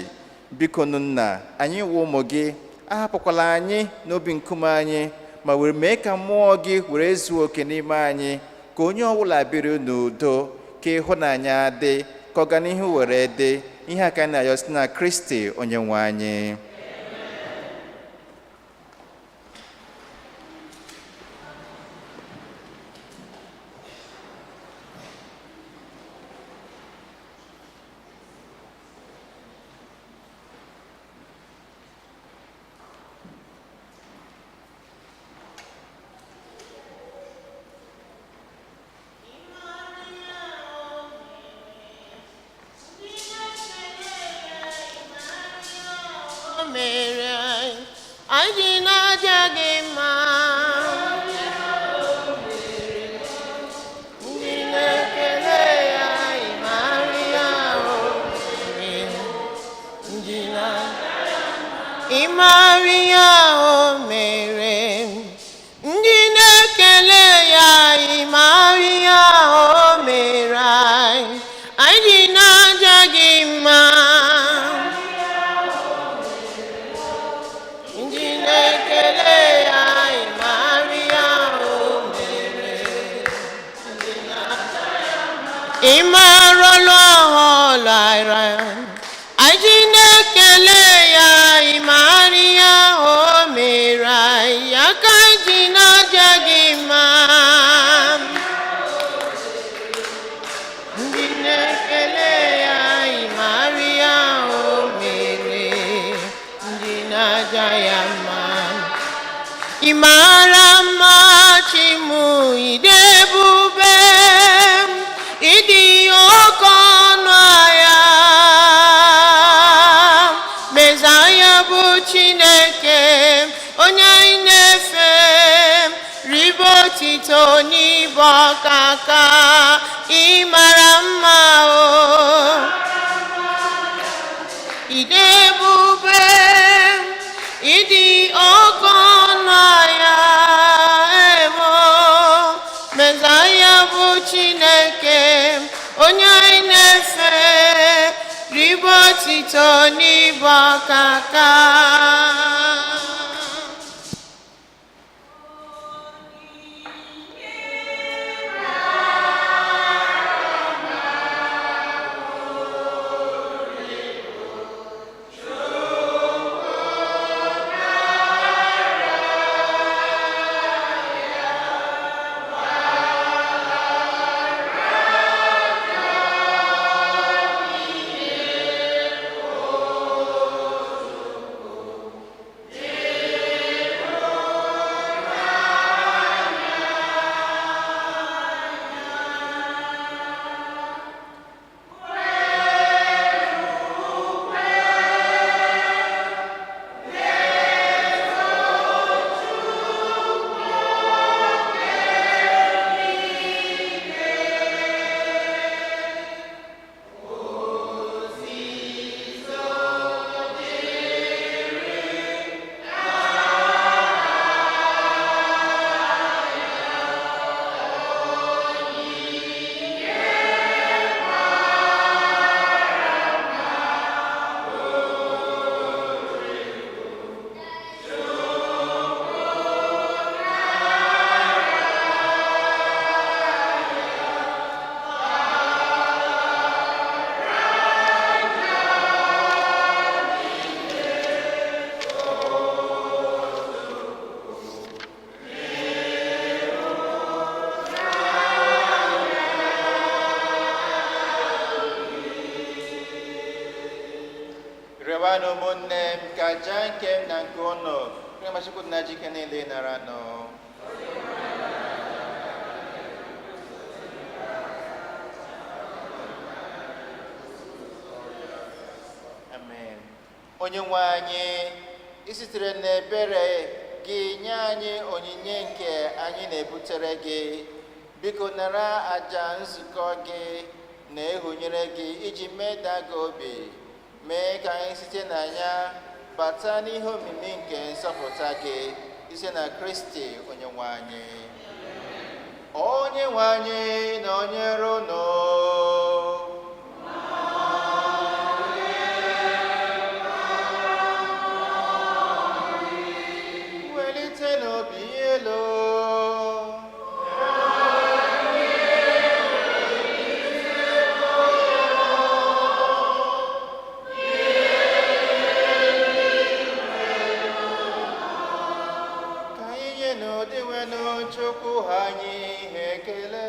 biko nụ nna, anyị wụ ụmụ gị, ahapụkwala anyị n'obi nkume anyị, ma were mee ka mmụọ gị were zuo oke n'ime anyị, ka onye ọbụla biri n'udo, ka ịhụnanya dị, ka ọganihu were dị. Ihe aka na-ayọ site na Kristi onye nwe anyị. Maria, ịmarụlụ ọhụrụ anyị na-ekele ya ịmarị ya o mere anyị aka ji n'aja gị ma ndị na-ekele ya ịmarị ya o mere ndị na-aja ya mma ịmara mma chimu ide ebube ịdị oke ọnụ ahịa Mezaya bụ Chineke onye anyị na-efe ribe otito n'ibe ọkaka ịmara mma o ide ebube ịdị oke ọnụ ahịa ebo Mezaya bụ Chineke onye anyị na-efe ribe otito n'ibe ọkaka Rewanụ ụmụnne m ka aja nke m na nke ụnụ Chukwu na Jike niile nara nọ amen. Onye nwe anyị isitere n'ebere gị nye anyị onyinye nke anyị na-ebutere gị biko nara aja nzukọ gị na ịhụnyere gị iji mee daa gị obi mee ka anyị site na ya bata n'ihe omimi nke nzọpụta gị site na Kristi onye nwe anyị. Onye nwe anyị na onye rono welite n'obi elu Chukwu anyị ekele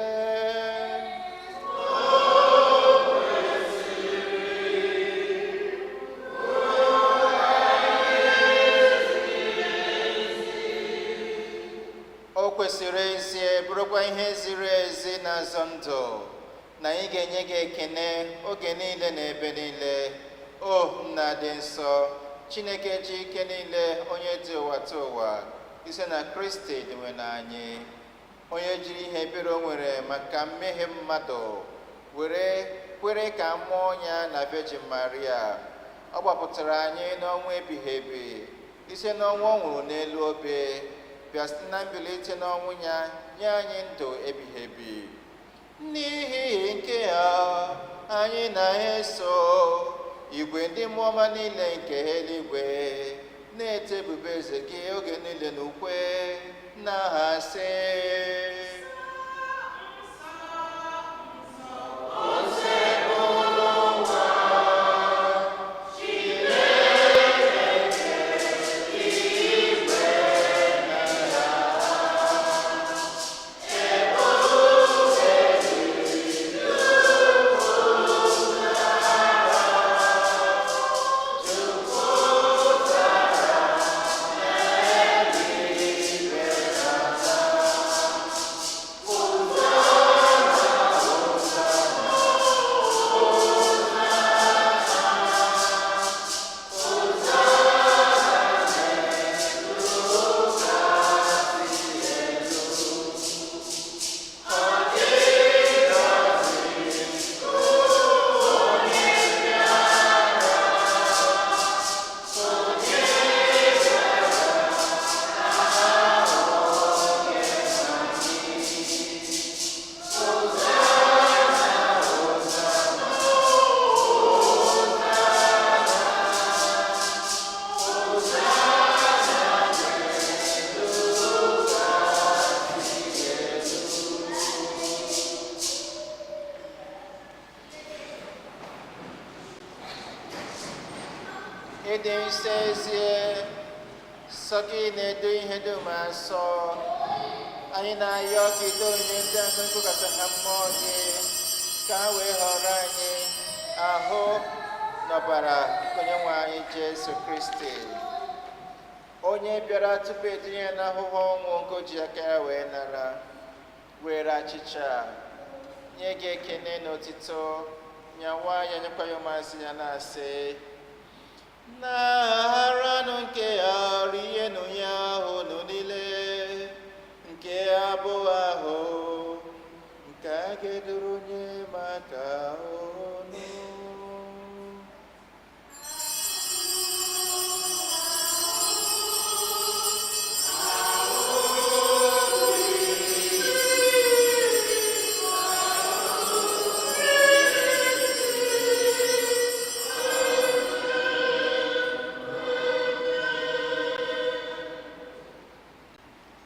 o kwesịrị ezi bụrụkwa ihe ziri ezi n'azọ ndụ na anyị ga-enye gị ekene oge niile na ebe niile o nna dị nsọ Chineke ji ike niile onye dị ụwa ta ụwa ise na Kristi dịwe n'anyị onye jiri ihe ebere o nwere maka mmehie mmadụ were kwere ka mụọ ya na Virgin Maria ọ gbapụtara anyị n'ọnwụ ebighị ebi ise n'ọnwụ ọ nwụrụ n'elu obe bịa site na mbilite n'ọnwụ ya nye anyị ndụ ebighị ebi n'ihi nke ya anyị na-eso igwe ndị mmụọ ọma niile nke eluigwe na-eto ebube eze gị oge niile n'ukwe n'aha sị ịdị nsọ ezie, sọ gị na-edo ihe dum asọ. Anyị na-ayọ ka ito onye ndị asọ nkụkọta ha mmụọ gị, ka ha wee họrọ anyị ahụ n'ọbara Onyenwe anyị Jesu Kristi, onye bịara tupu etinye ya n'ahụhụ ọnwụ nke o ji aka ya wee nara, were achịcha nye gị ekene na otito, nyawa ya, nyekwa ya ụmụazị ya, na-asị, naranụ nke ya, rienụ ya unu niile, nke abụọ ahụ nke a ga-edoro onye maka unu.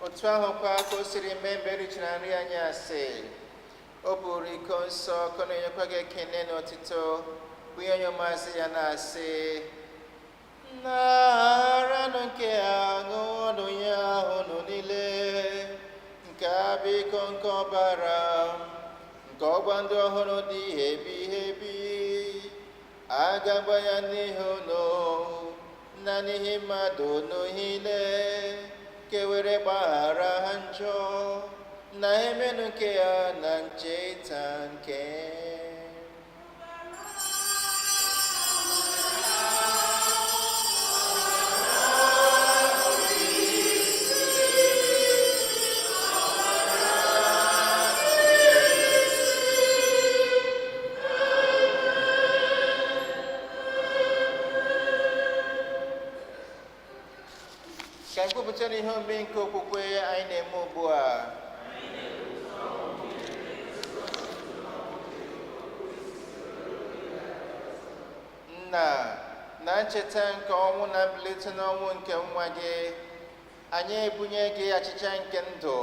Otu ahụkwa ka o siri mee mgbe erichara nri anyị asị, o buru iko nsọ ka ọ na-enyekwa gị ekene na otito, bụ ihe onye ụmụazị ya, na-asị, naranụ nke ya, ṅụọnụ ya unu niile, nke a bụ iko nke ọbara nke ọgba ndị ọhụrụ dị ebighị, a ga-agba ya n'ihi unu na n'ihi mmadụ unu niile, ka e were gbaghara ha njọ, na emenụ nke ya na ncheta nke. Ka anyị kwupụtara ihe omume nke okwukwe anyị na-eme ugbu a. Nna, na ncheta nke ọnwụ na mbilite n'ọnwụ nke nwa gị, anyị ebunye gị achịcha nke ndụ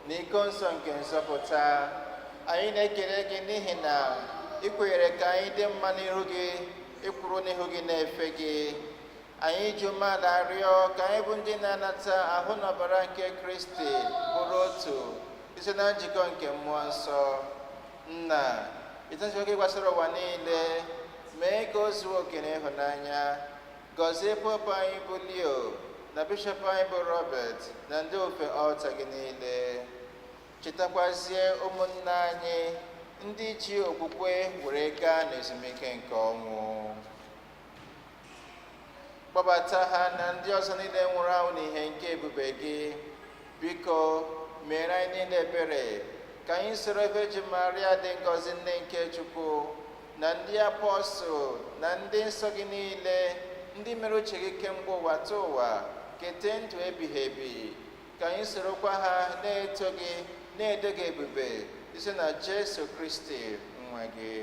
na iko nsọ nke nzọpụta. Anyị na-ekele gị n'ihi na ị kwenyere ka anyị dị mma n'ihu gị, ịkwụrụ n'ihu gị na-efe gị. Anyị ji umeala arịọ ka anyị bụ ndị na-anata ahụ na ọbara nke Kristi bụrụ otu site na njikọ nke mmụọ nsọ. Nna, ịtachikwa gị gbasara ụwa niile, mee ka o zuo oke na ịhụnanya. Gọzie Pope anyị bụ Leo na Bishọp anyị bụ Robert na ndị ofe ọlta gị niile. Chetakwazie ụmụnna anyị ndị ji okwukwe were gaa n'ezumike nke ọnwụ. Kpọbata ha na ndị ọzọ niile nwụrụ anwụ n'ihe nke ebube gị. Biko mere anyị niile ebere, ka anyị soro Virgin Maria dị ngọzi, nne nke Chukwu, na ndị apọstụl na ndị nsọ gị niile, ndị mere uche gị kemgbe ụwa ta ụwa, kete ndụ ebighị ebi. Ka anyị sorokwa ha na-eto gị, na-edo gị ebube site na Jesu Kristi nwa gị.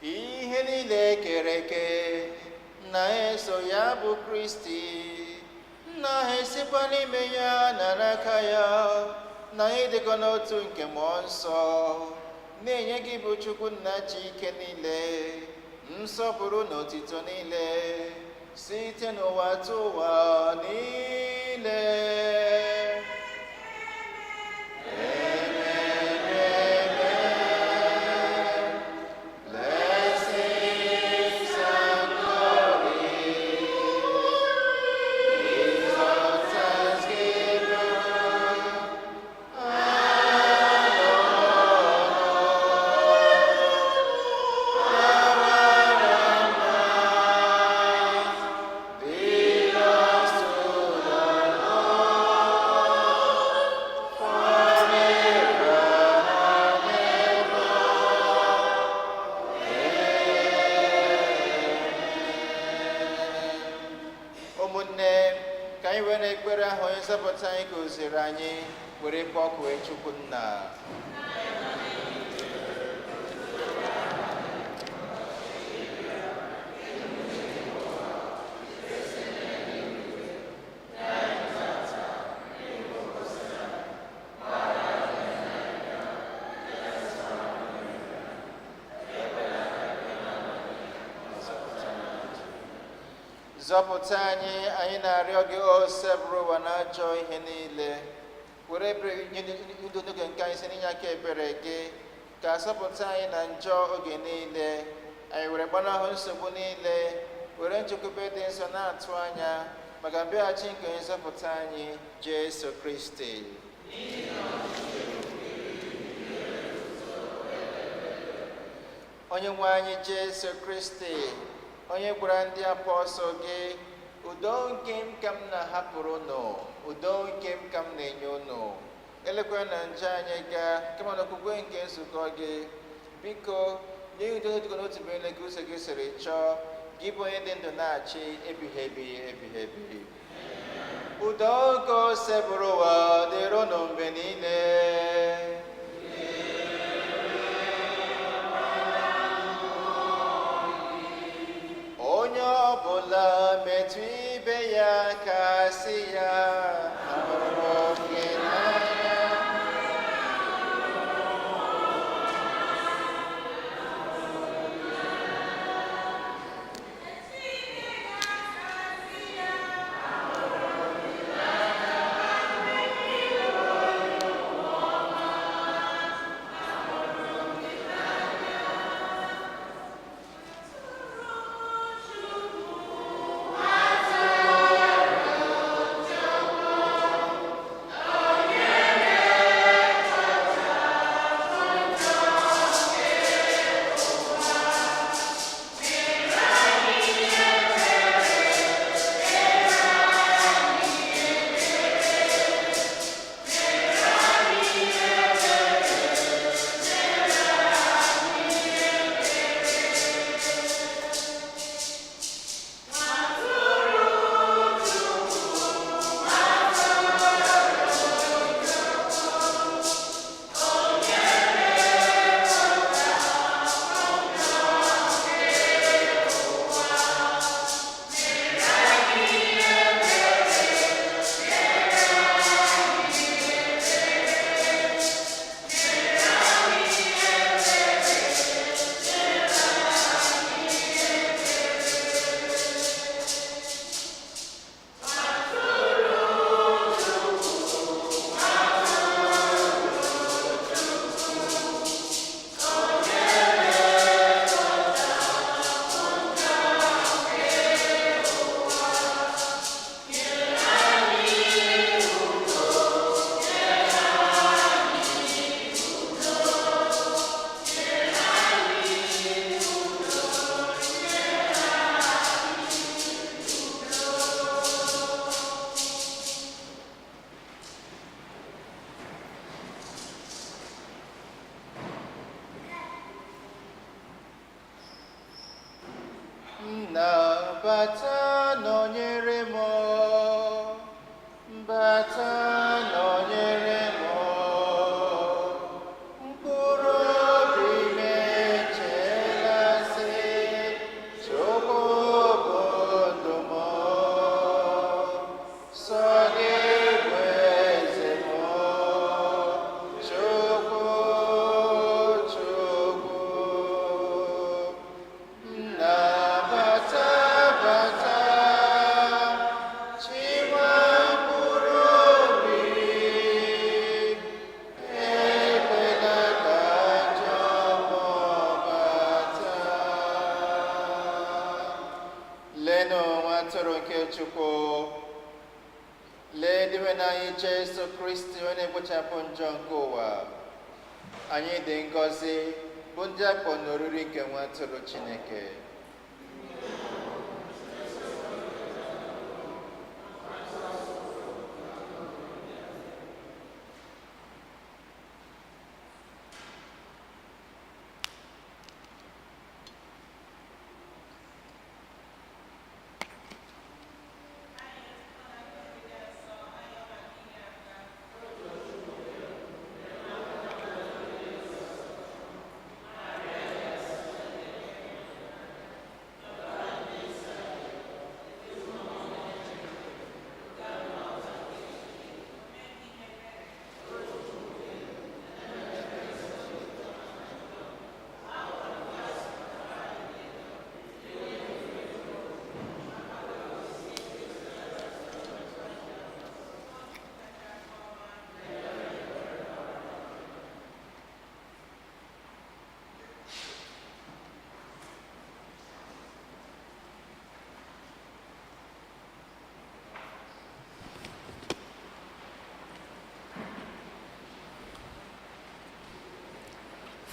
Ihe niile kere eke na-eso ya bụ Kristi, na-esikwa n'ime ya na n'aka ya, na ịdịkọ n'otu nke mmụọ nsọ, na-enye gị bụ Chukwu Nna ji ike niile, nsọpụrụ na otito niile, site n'ụwa ta ụwa niile. Nzọpụta anyị gọziri anyị, were kpọkuo Chukwu Nna. zọpụta anyị, anyị na-arịọ gị ose bụrụ ụwa na ajọ ihe niile. Were ebere ndụ n'oge nke anyị si n'inye aka ebere gị, ka asọpụta anyị na njọ oge niile. Anyị were gbanahụ nsogbu niile, were nchekwube dị nsọ na-atụ anya maka mbịaghachi nke onye nzọpụta anyị Jesu Kristi. Onye nwe anyị Jesu Kristi, onye gwara ndị apọstọl gị, udo nke m ka m na-ahapụrụ unu, udo nke m ka m na-enye unu. Elekwala na njọ anyị gaa, kama na okwukwe nke nzukọ gị. Biko nye udo dịka n'otu bụ ele gị ụzọ gị siri chọọ, gị bụ onye dị ndụ na-achị ebighị ebi. Udo nke ose bụrụ ụwa dịrị unu mgbe niile. Onye ọbụla metụ ibe ya ka sị ya, ahụrụ gị n'anya. Bata nọnyere m, bata nọnyere m, mkpụrụ obi m echela sị, Chukwu bụ ndụ m, sọ gị bụ eze m, Chukwu, Chukwu. Chukwu, lee diwe n'anyị Jesu Kristi onye na-egbochapụ njọ nke ụwa. Anyị dị ngọzi bụ ndị akpọ n'oriri nke nwa atụrụ Chineke.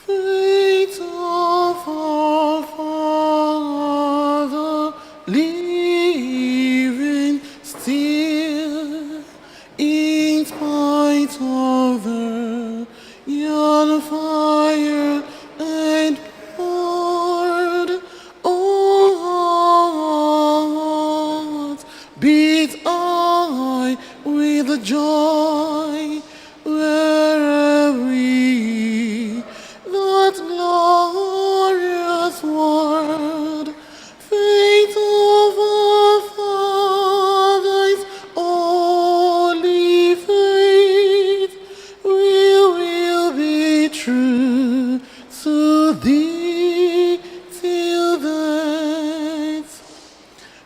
faith of our Father, living still, in spite of the yon fire and blood. Oh, hearts beat I with the joy wherever we that glorious word, faith of our fathers, only faith will be true to thee till death.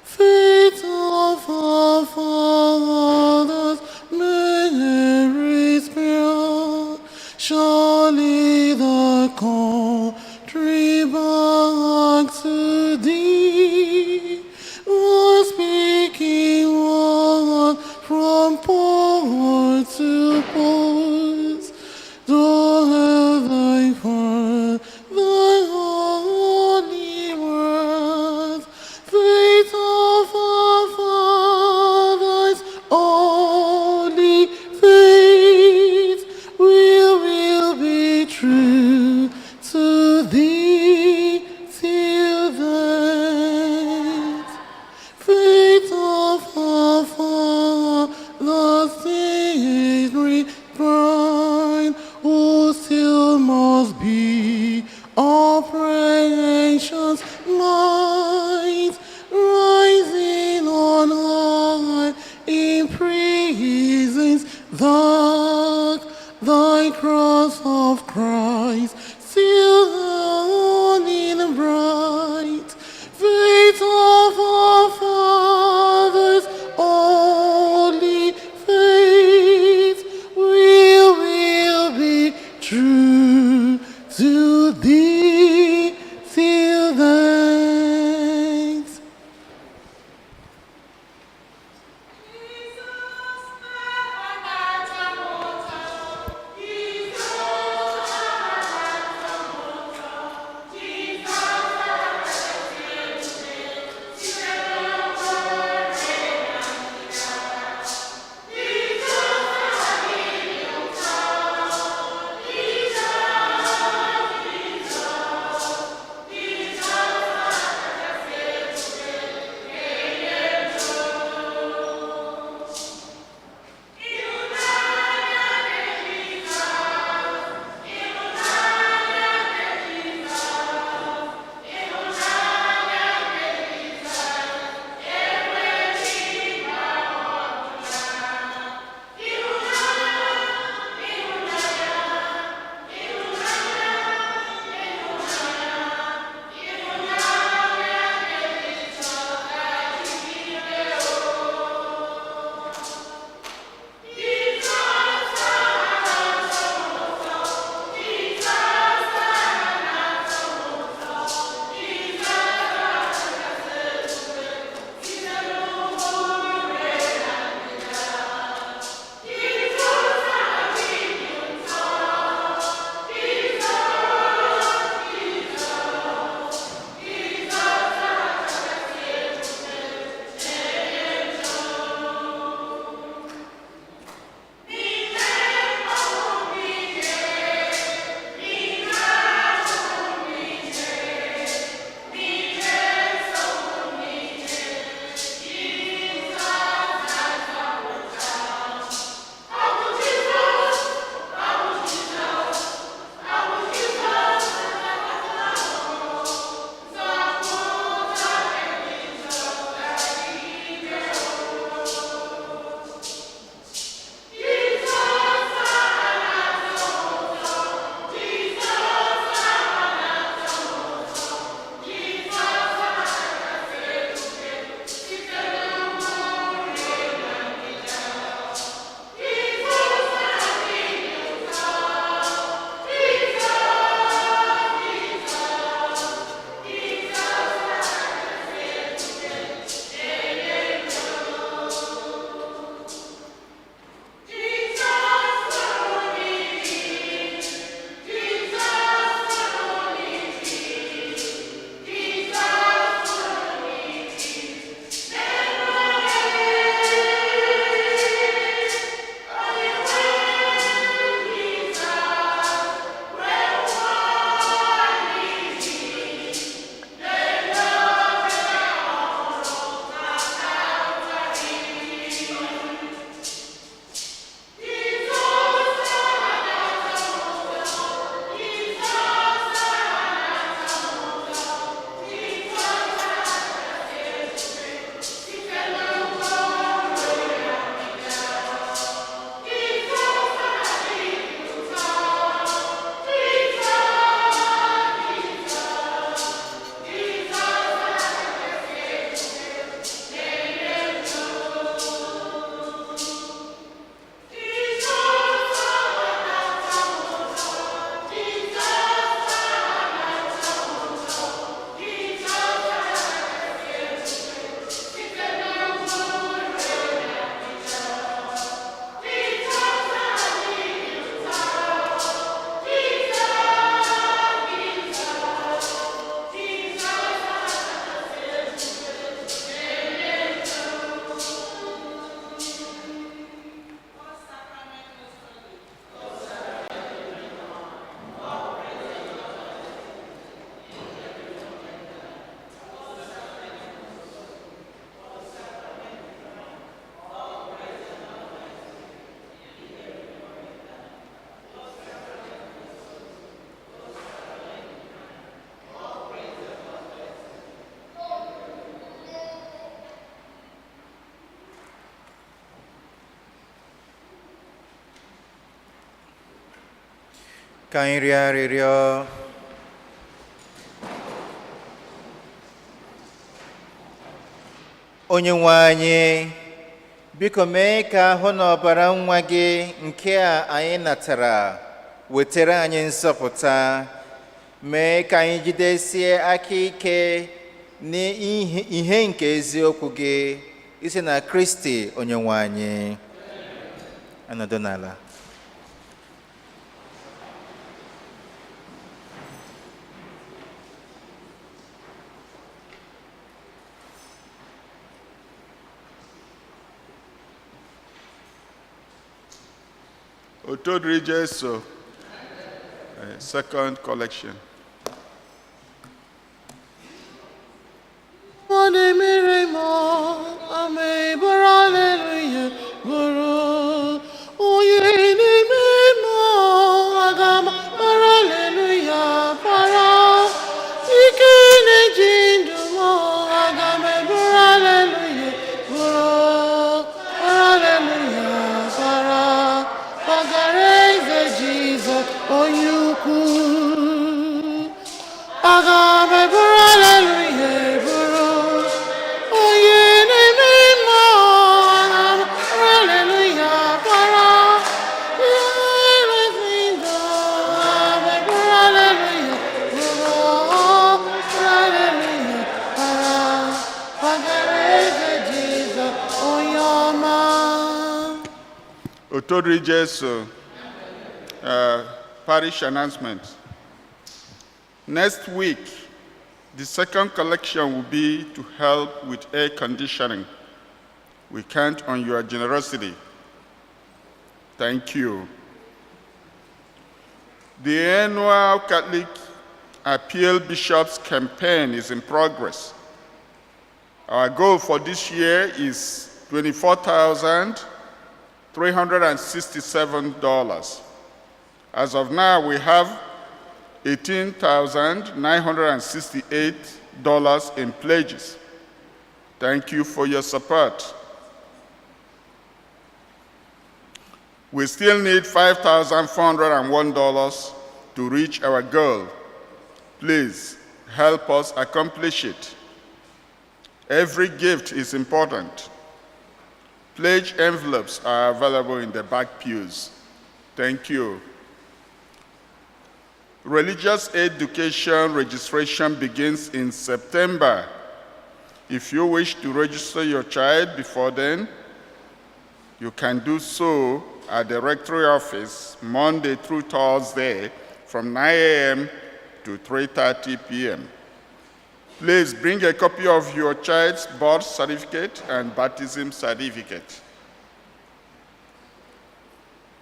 Faith of our fathers, Mary's prayer, surely the country back to thee was speaking word from port to port. Thou have thy heart, thy holy words, faith of our fathers, only faith will be true to thee till death. Faith of our fathers, is refined, who still must be our precious light, rising on high in prisons dark, thy cross of Christ still burning bright. Faith of our fathers, only faith will be true to thee till death. Ka anyị rịọ arịrịọ. Onye nwe anyị, biko mee ka ahụ na ọbara nwa gị nke a anyị natara wetara anyị nzọpụta. Mee ka anyị jidesie aka ike n'ihe nke eziokwu gị isi na Kristi onye nwe anyị. Anọdụ n'ala. Otodri Jesu, second collection. Money mere mo, ame buru hallelujah, buru. Oye ni me mo, agama buru hallelujah, para. Ike ne jindu mo, agama buru hallelujah, buru. Hallelujah, para. Pagareze Jesus, onyuku. Agama buru hallelujah, buru. Oye ne me mo, agama buru hallelujah, para. Ike jindu, agama buru hallelujah, buru. Hallelujah, para. Pagareze Jesus, onyoma. Otodri Jesu, parish announcement. Next week, the second collection will be to help with air conditioning. We count on your generosity. Thank you. The annual Catholic Appeal Bishops campaign is in progress. Our goal for this year is $24,367. As of now, we have $18,968 in pledges. Thank you for your support. We still need $5,401 to reach our goal. Please help us accomplish it. Every gift is important. Pledge envelopes are available in the back pews. Thank you. Religious education registration begins in September. If you wish to register your child before then, you can do so at the rectory office Monday through Thursday from 9 a.m. to 3:30 p.m. Please bring a copy of your child's birth certificate and baptism certificate.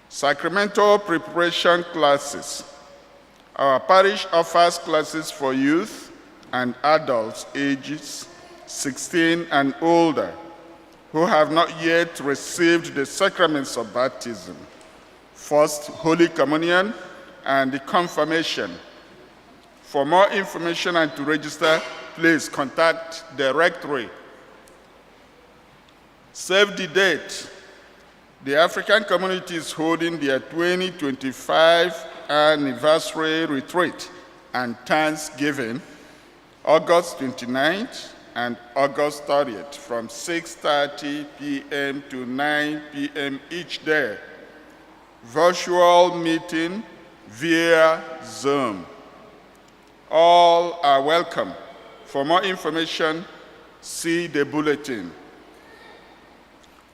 Sacramental preparation classes. Our parish offers classes for youth and adults ages 16 and older who have not yet received the sacraments of baptism, First Holy Communion, and the confirmation. For more information and to register, please contact the rectory. Save the date. The African community is holding their 2025 anniversary retreat and Thanksgiving, August 29th and August 30th from 6:30 p.m. to 9 p.m. each day. Virtual meeting via Zoom. All are welcome. For more information, see the bulletin.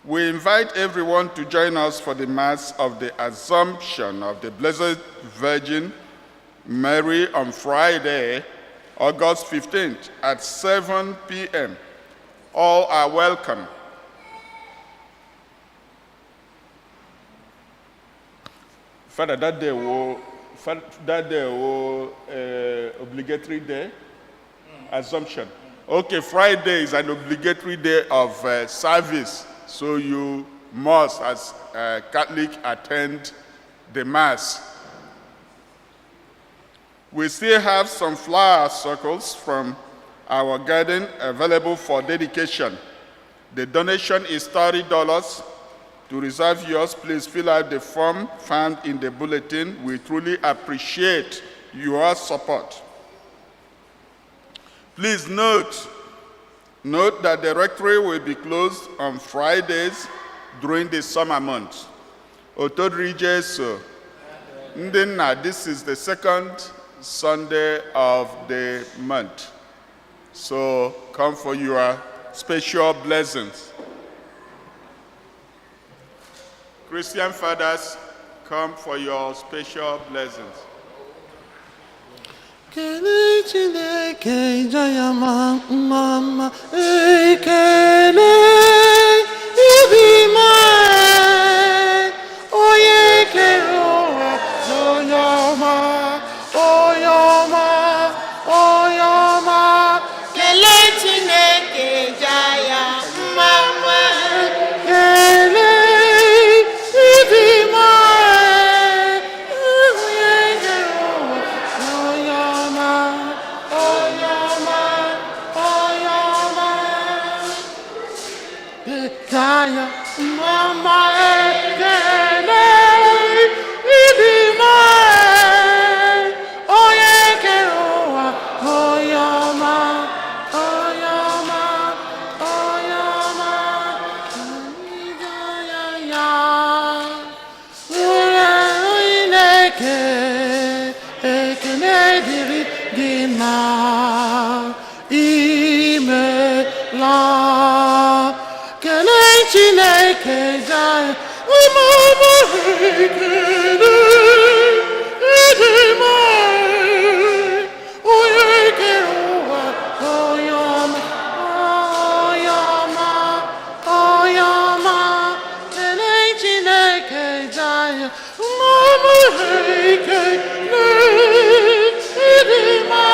We invite everyone to join us for the Mass of the Assumption of the Blessed Virgin Mary on Friday, August 15th at 7 p.m. All are welcome. Father, that day will obligatory day, Assumption. Okay, Friday is an obligatory day of service, so you must, as a Catholic, attend the Mass. We still have some flower circles from our garden available for dedication. The donation is $30 To reserve yours, please fill out the form found in the bulletin. We truly appreciate your support. Please note that the rectory will be closed on Fridays during the summer months. Otodrijeso, Ndinna, this is the second Sunday of the month. So come for your special blessings. Christian fathers, come for your special blessings. Kele Chineke jaya mama ekele ibima oye kero oyoma oyoma kele Chineke jaya mama kele ibima oye kero oyoma Jaya mama ekele ibima oye keroa oyama ya ure ineke ekele diri gina ime la kele Chineke jaya mama ekele idima oye keroa oyama kele Chineke jaya mama ekele idima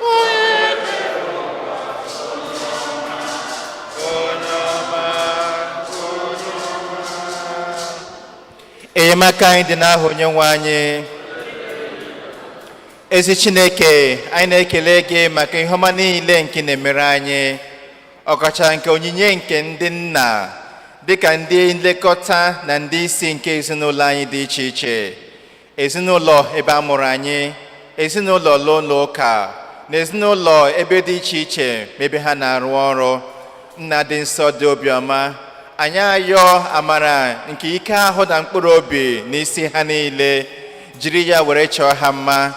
oye enyemaka anyị dị n'aha Onyenwe anyị. Ezi Chineke, anyị na-ekele gị maka ihe ọma niile nke na-emere anyị, ọkacha nke onyinye nke ndị nna dịka ndị nlekọta na ndị isi nke ezinụlọ anyị dị iche iche, ezinụlọ ebe a mụrụ anyị, ezinụlọ ụlọ ụka na ezinụlọ ebe dị iche iche ebe ha na-arụ ọrụ. Nna dị nsọ dị obiọma, anyị ayọ amara nke ike ahụ na mkpụrụ obi n'isi ha niile, jiri ya were chọọ ha mma.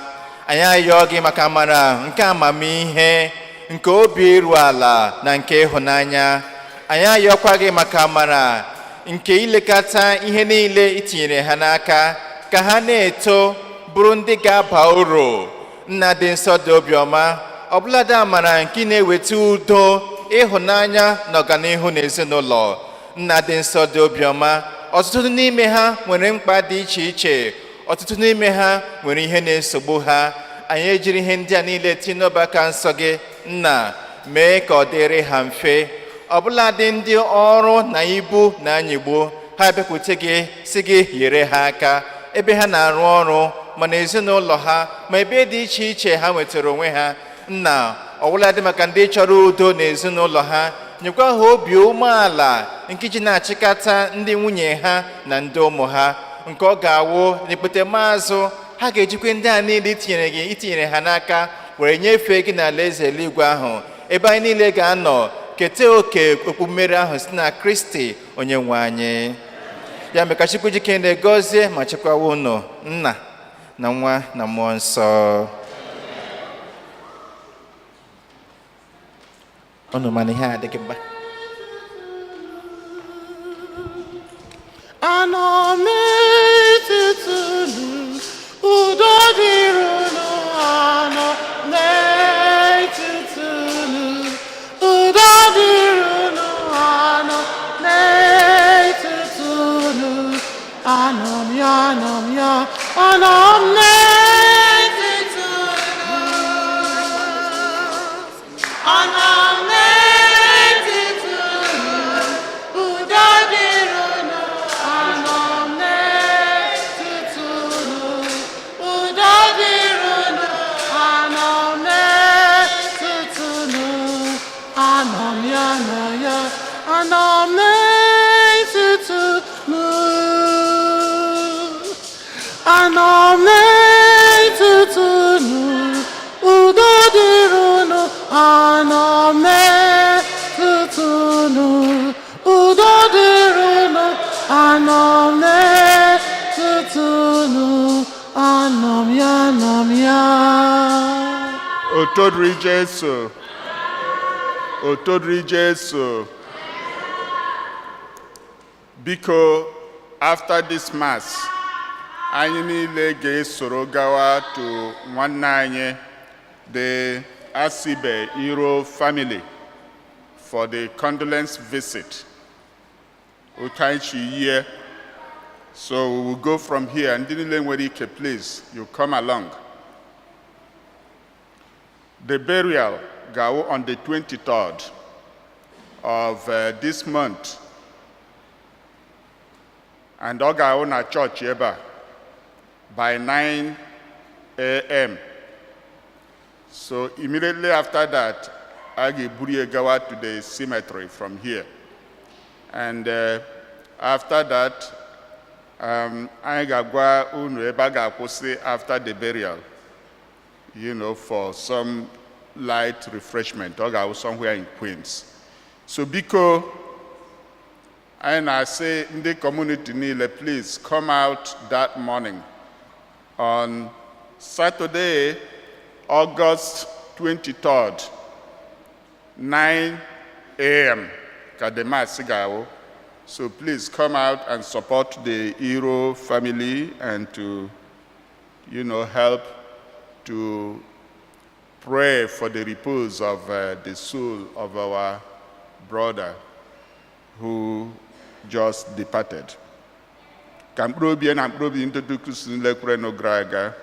Anyị ayọ gị maka amara nke amamihe, nke obi iru ala na nke ịhụnanya. Anyị ayọkwa gị maka amara nke ilekọta ihe niile itinyere ha n'aka ka ha na-eto bụrụ ndị ga-aba uru. Nna dị nsọ dị obiọma, ọbụladị amara nke na-eweta udo, ịhụnanya na ọganihu n'ezinụlọ. Nna dị nsọ dị obiọma, ọtụtụ n'ime ha nwere mkpa dị iche iche, ọtụtụ n'ime ha nwere ihe na-esogbu ha. Anyị ejiri ihe ndị a niile tinye n'ọba aka nsọ gị, Nna, mee ka ọ dịrị ha mfe. Ọbụladị ndị ọrụ na ibu na anyịgbu, ha bịakwute gị si gị nyere ha aka ebe ha na-arụ ọrụ, ma n'ezinụlọ ha, ma ebe dị iche iche ha nwetara onwe ha. Nna, ọbụladị maka ndị chọrọ udo n'ezinụlọ ha, nyekwa ha obi umeala nke ji na-achịkọta ndị nwunye ha na ndị ụmụ ha, nke ọ ga-awụ n'ikpete maazụ ha ga-ejikwa ndị a niile itinyere ha n'aka were nyefee gị n'ala eze eluigwe ahụ, ebe anyị niile ga-anọ keta oke okpu mmeri ahụ si na Kristi Onyenwe anyị. Ya mere ka Chukwu jike na-egozie ma chekwawa unu, Nna na Nwa na Mmụọ Nsọ. Unu mana ihe adịghị mba. Anọ n'etiti udo dịrị unu, anọ n'etiti udo dịrị unu, anọ n'etiti anọ m ya, anọ m ya, anọ m n'etiti anọ m n'etiti udo dịrị unu, anọ m n'etiti udo dịrị unu, anọ m n'etiti anọ m ya, anọ ya, anọ m n'etiti Otodri Jesu. Otodri Jesu. Biko, after this mass, anyị niile ga-esoro gawa to nwanne anyị, the Asibe Iro family, for the condolence visit. Utaichi year. So we will go from here, and Dinile, please, you come along. The burial go on the 23rd of this month. And Oga na church eba by 9 a.m. So immediately after that, I give Gawa to the cemetery from here. And after that, I gagwa unu ebaga kwụsị after the burial, you know, for some light refreshment. Oga somewhere in Queens. So biko, and I say in the community Nile, please come out that morning. On Saturday, August 23rd, 9 a.m. Kadema Sigao. So please come out and support the Iro family and to, you know, help to pray for the repose of the soul of our brother who just departed. Kamprobi and Amprobi into Dukusin Lekreno Graga.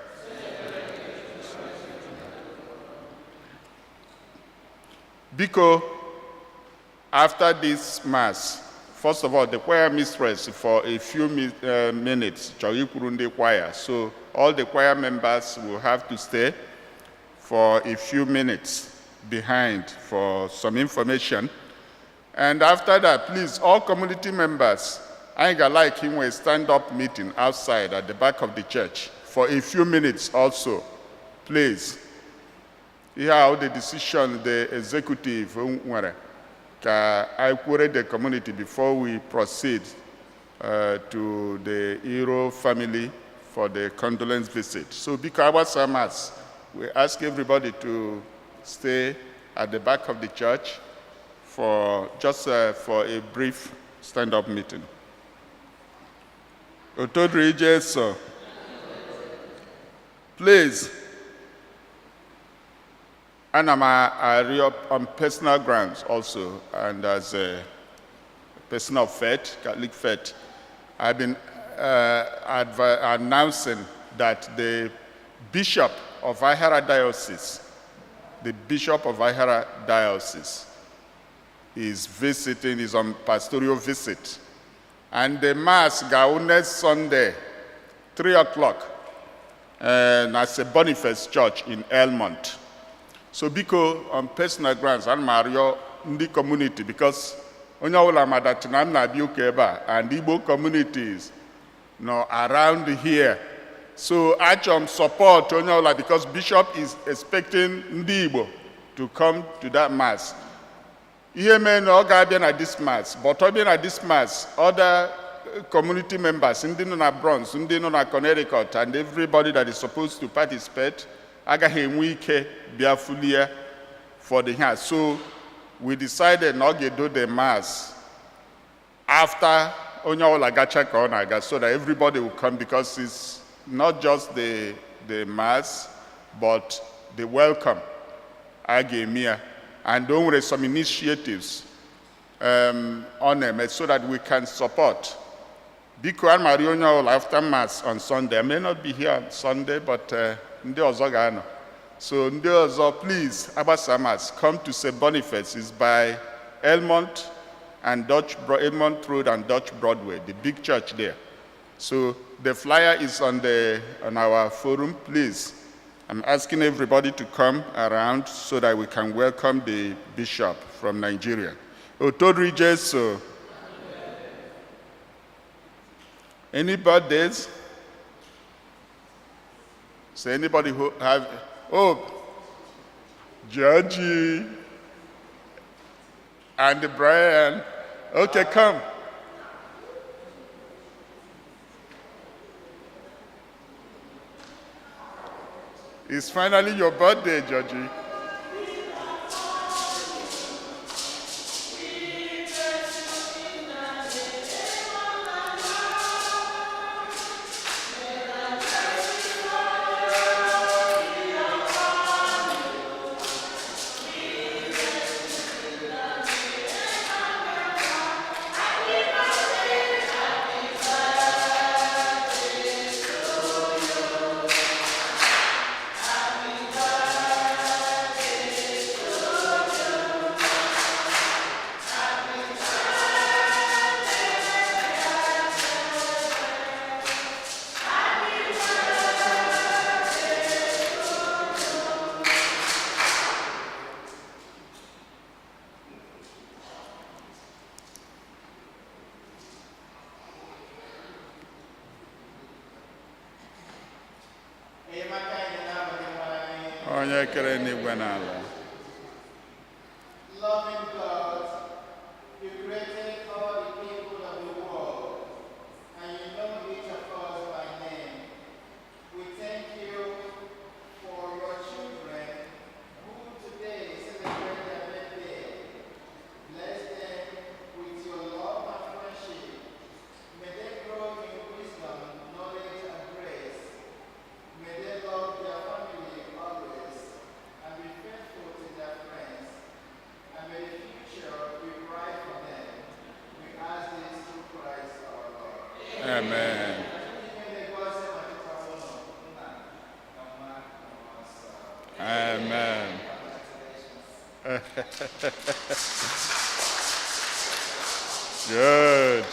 Because after this mass, first of all, the choir mistress for a few minutes, Chawikurundi choir. So all the choir members will have to stay for a few minutes behind for some information. And after that, please, all community members, I like him a stand-up meeting outside at the back of the church for a few minutes also, please. Here how the decision, the executive, I quoted the community before we proceed to the Iro family for the condolence visit. So because our mass, we ask everybody to stay at the back of the church for just for a brief stand-up meeting. Otodri Jesu, please. And I'm on personal grounds also, and as a person of faith, Catholic faith, I've been announcing that the Bishop of Ihara Diocese, is visiting, is on pastoral visit. And the Mass goes next Sunday, 3 o'clock, at a Boniface Church in Elmont. So because on personal grounds, I'm Mario in the community, because onye ọbụla madatina m na-abịa ụka ebe a, and Igbo communities around here. So achọm support onye ọbụla, because Bishop is expecting ndị Igbo to come to that Mass. Ihe mee na ọ ga-abịa na this Mass, but ọ bịa na this Mass, other community members, ndị nọ na Bronx, ndị nọ na Connecticut, and everybody that is supposed to participate, agaghị enwe ike bịa fulie for the house. So we decided not to do the Mass after onye ọbụla gacha ka ọ na-aga, so that everybody will come, because it's not just the Mass, but the welcome agemia, and there were some initiatives on them so that we can support. Because I'm Mario after Mass on Sunday. I may not be here on Sunday, but ndị ọzọ ga-anọ. So ndị ọzọ, please, Abasamas, come to St. Boniface. It's by Elmont and Elmont Road and Dutch Broadway, the big church there. So the flyer is on our forum. Please, I'm asking everybody to come around so that we can welcome the bishop from Nigeria. Otodri Jesu. Any birthdays? So anybody who have, Georgie and Brian. Okay, come. It's finally your birthday, Georgie. onye kere n'igwe n'ala. Loving God, you created all the people of the world, and you know each of us by name. We thank you for your children who today celebrate their birthday. Bless them with your love and friendship. May they grow in wisdom, knowledge, and grace. May they love their family always and be faithful to their friends. And may the future be bright for them. We ask this through Christ our Lord. Amen. Amen. Good.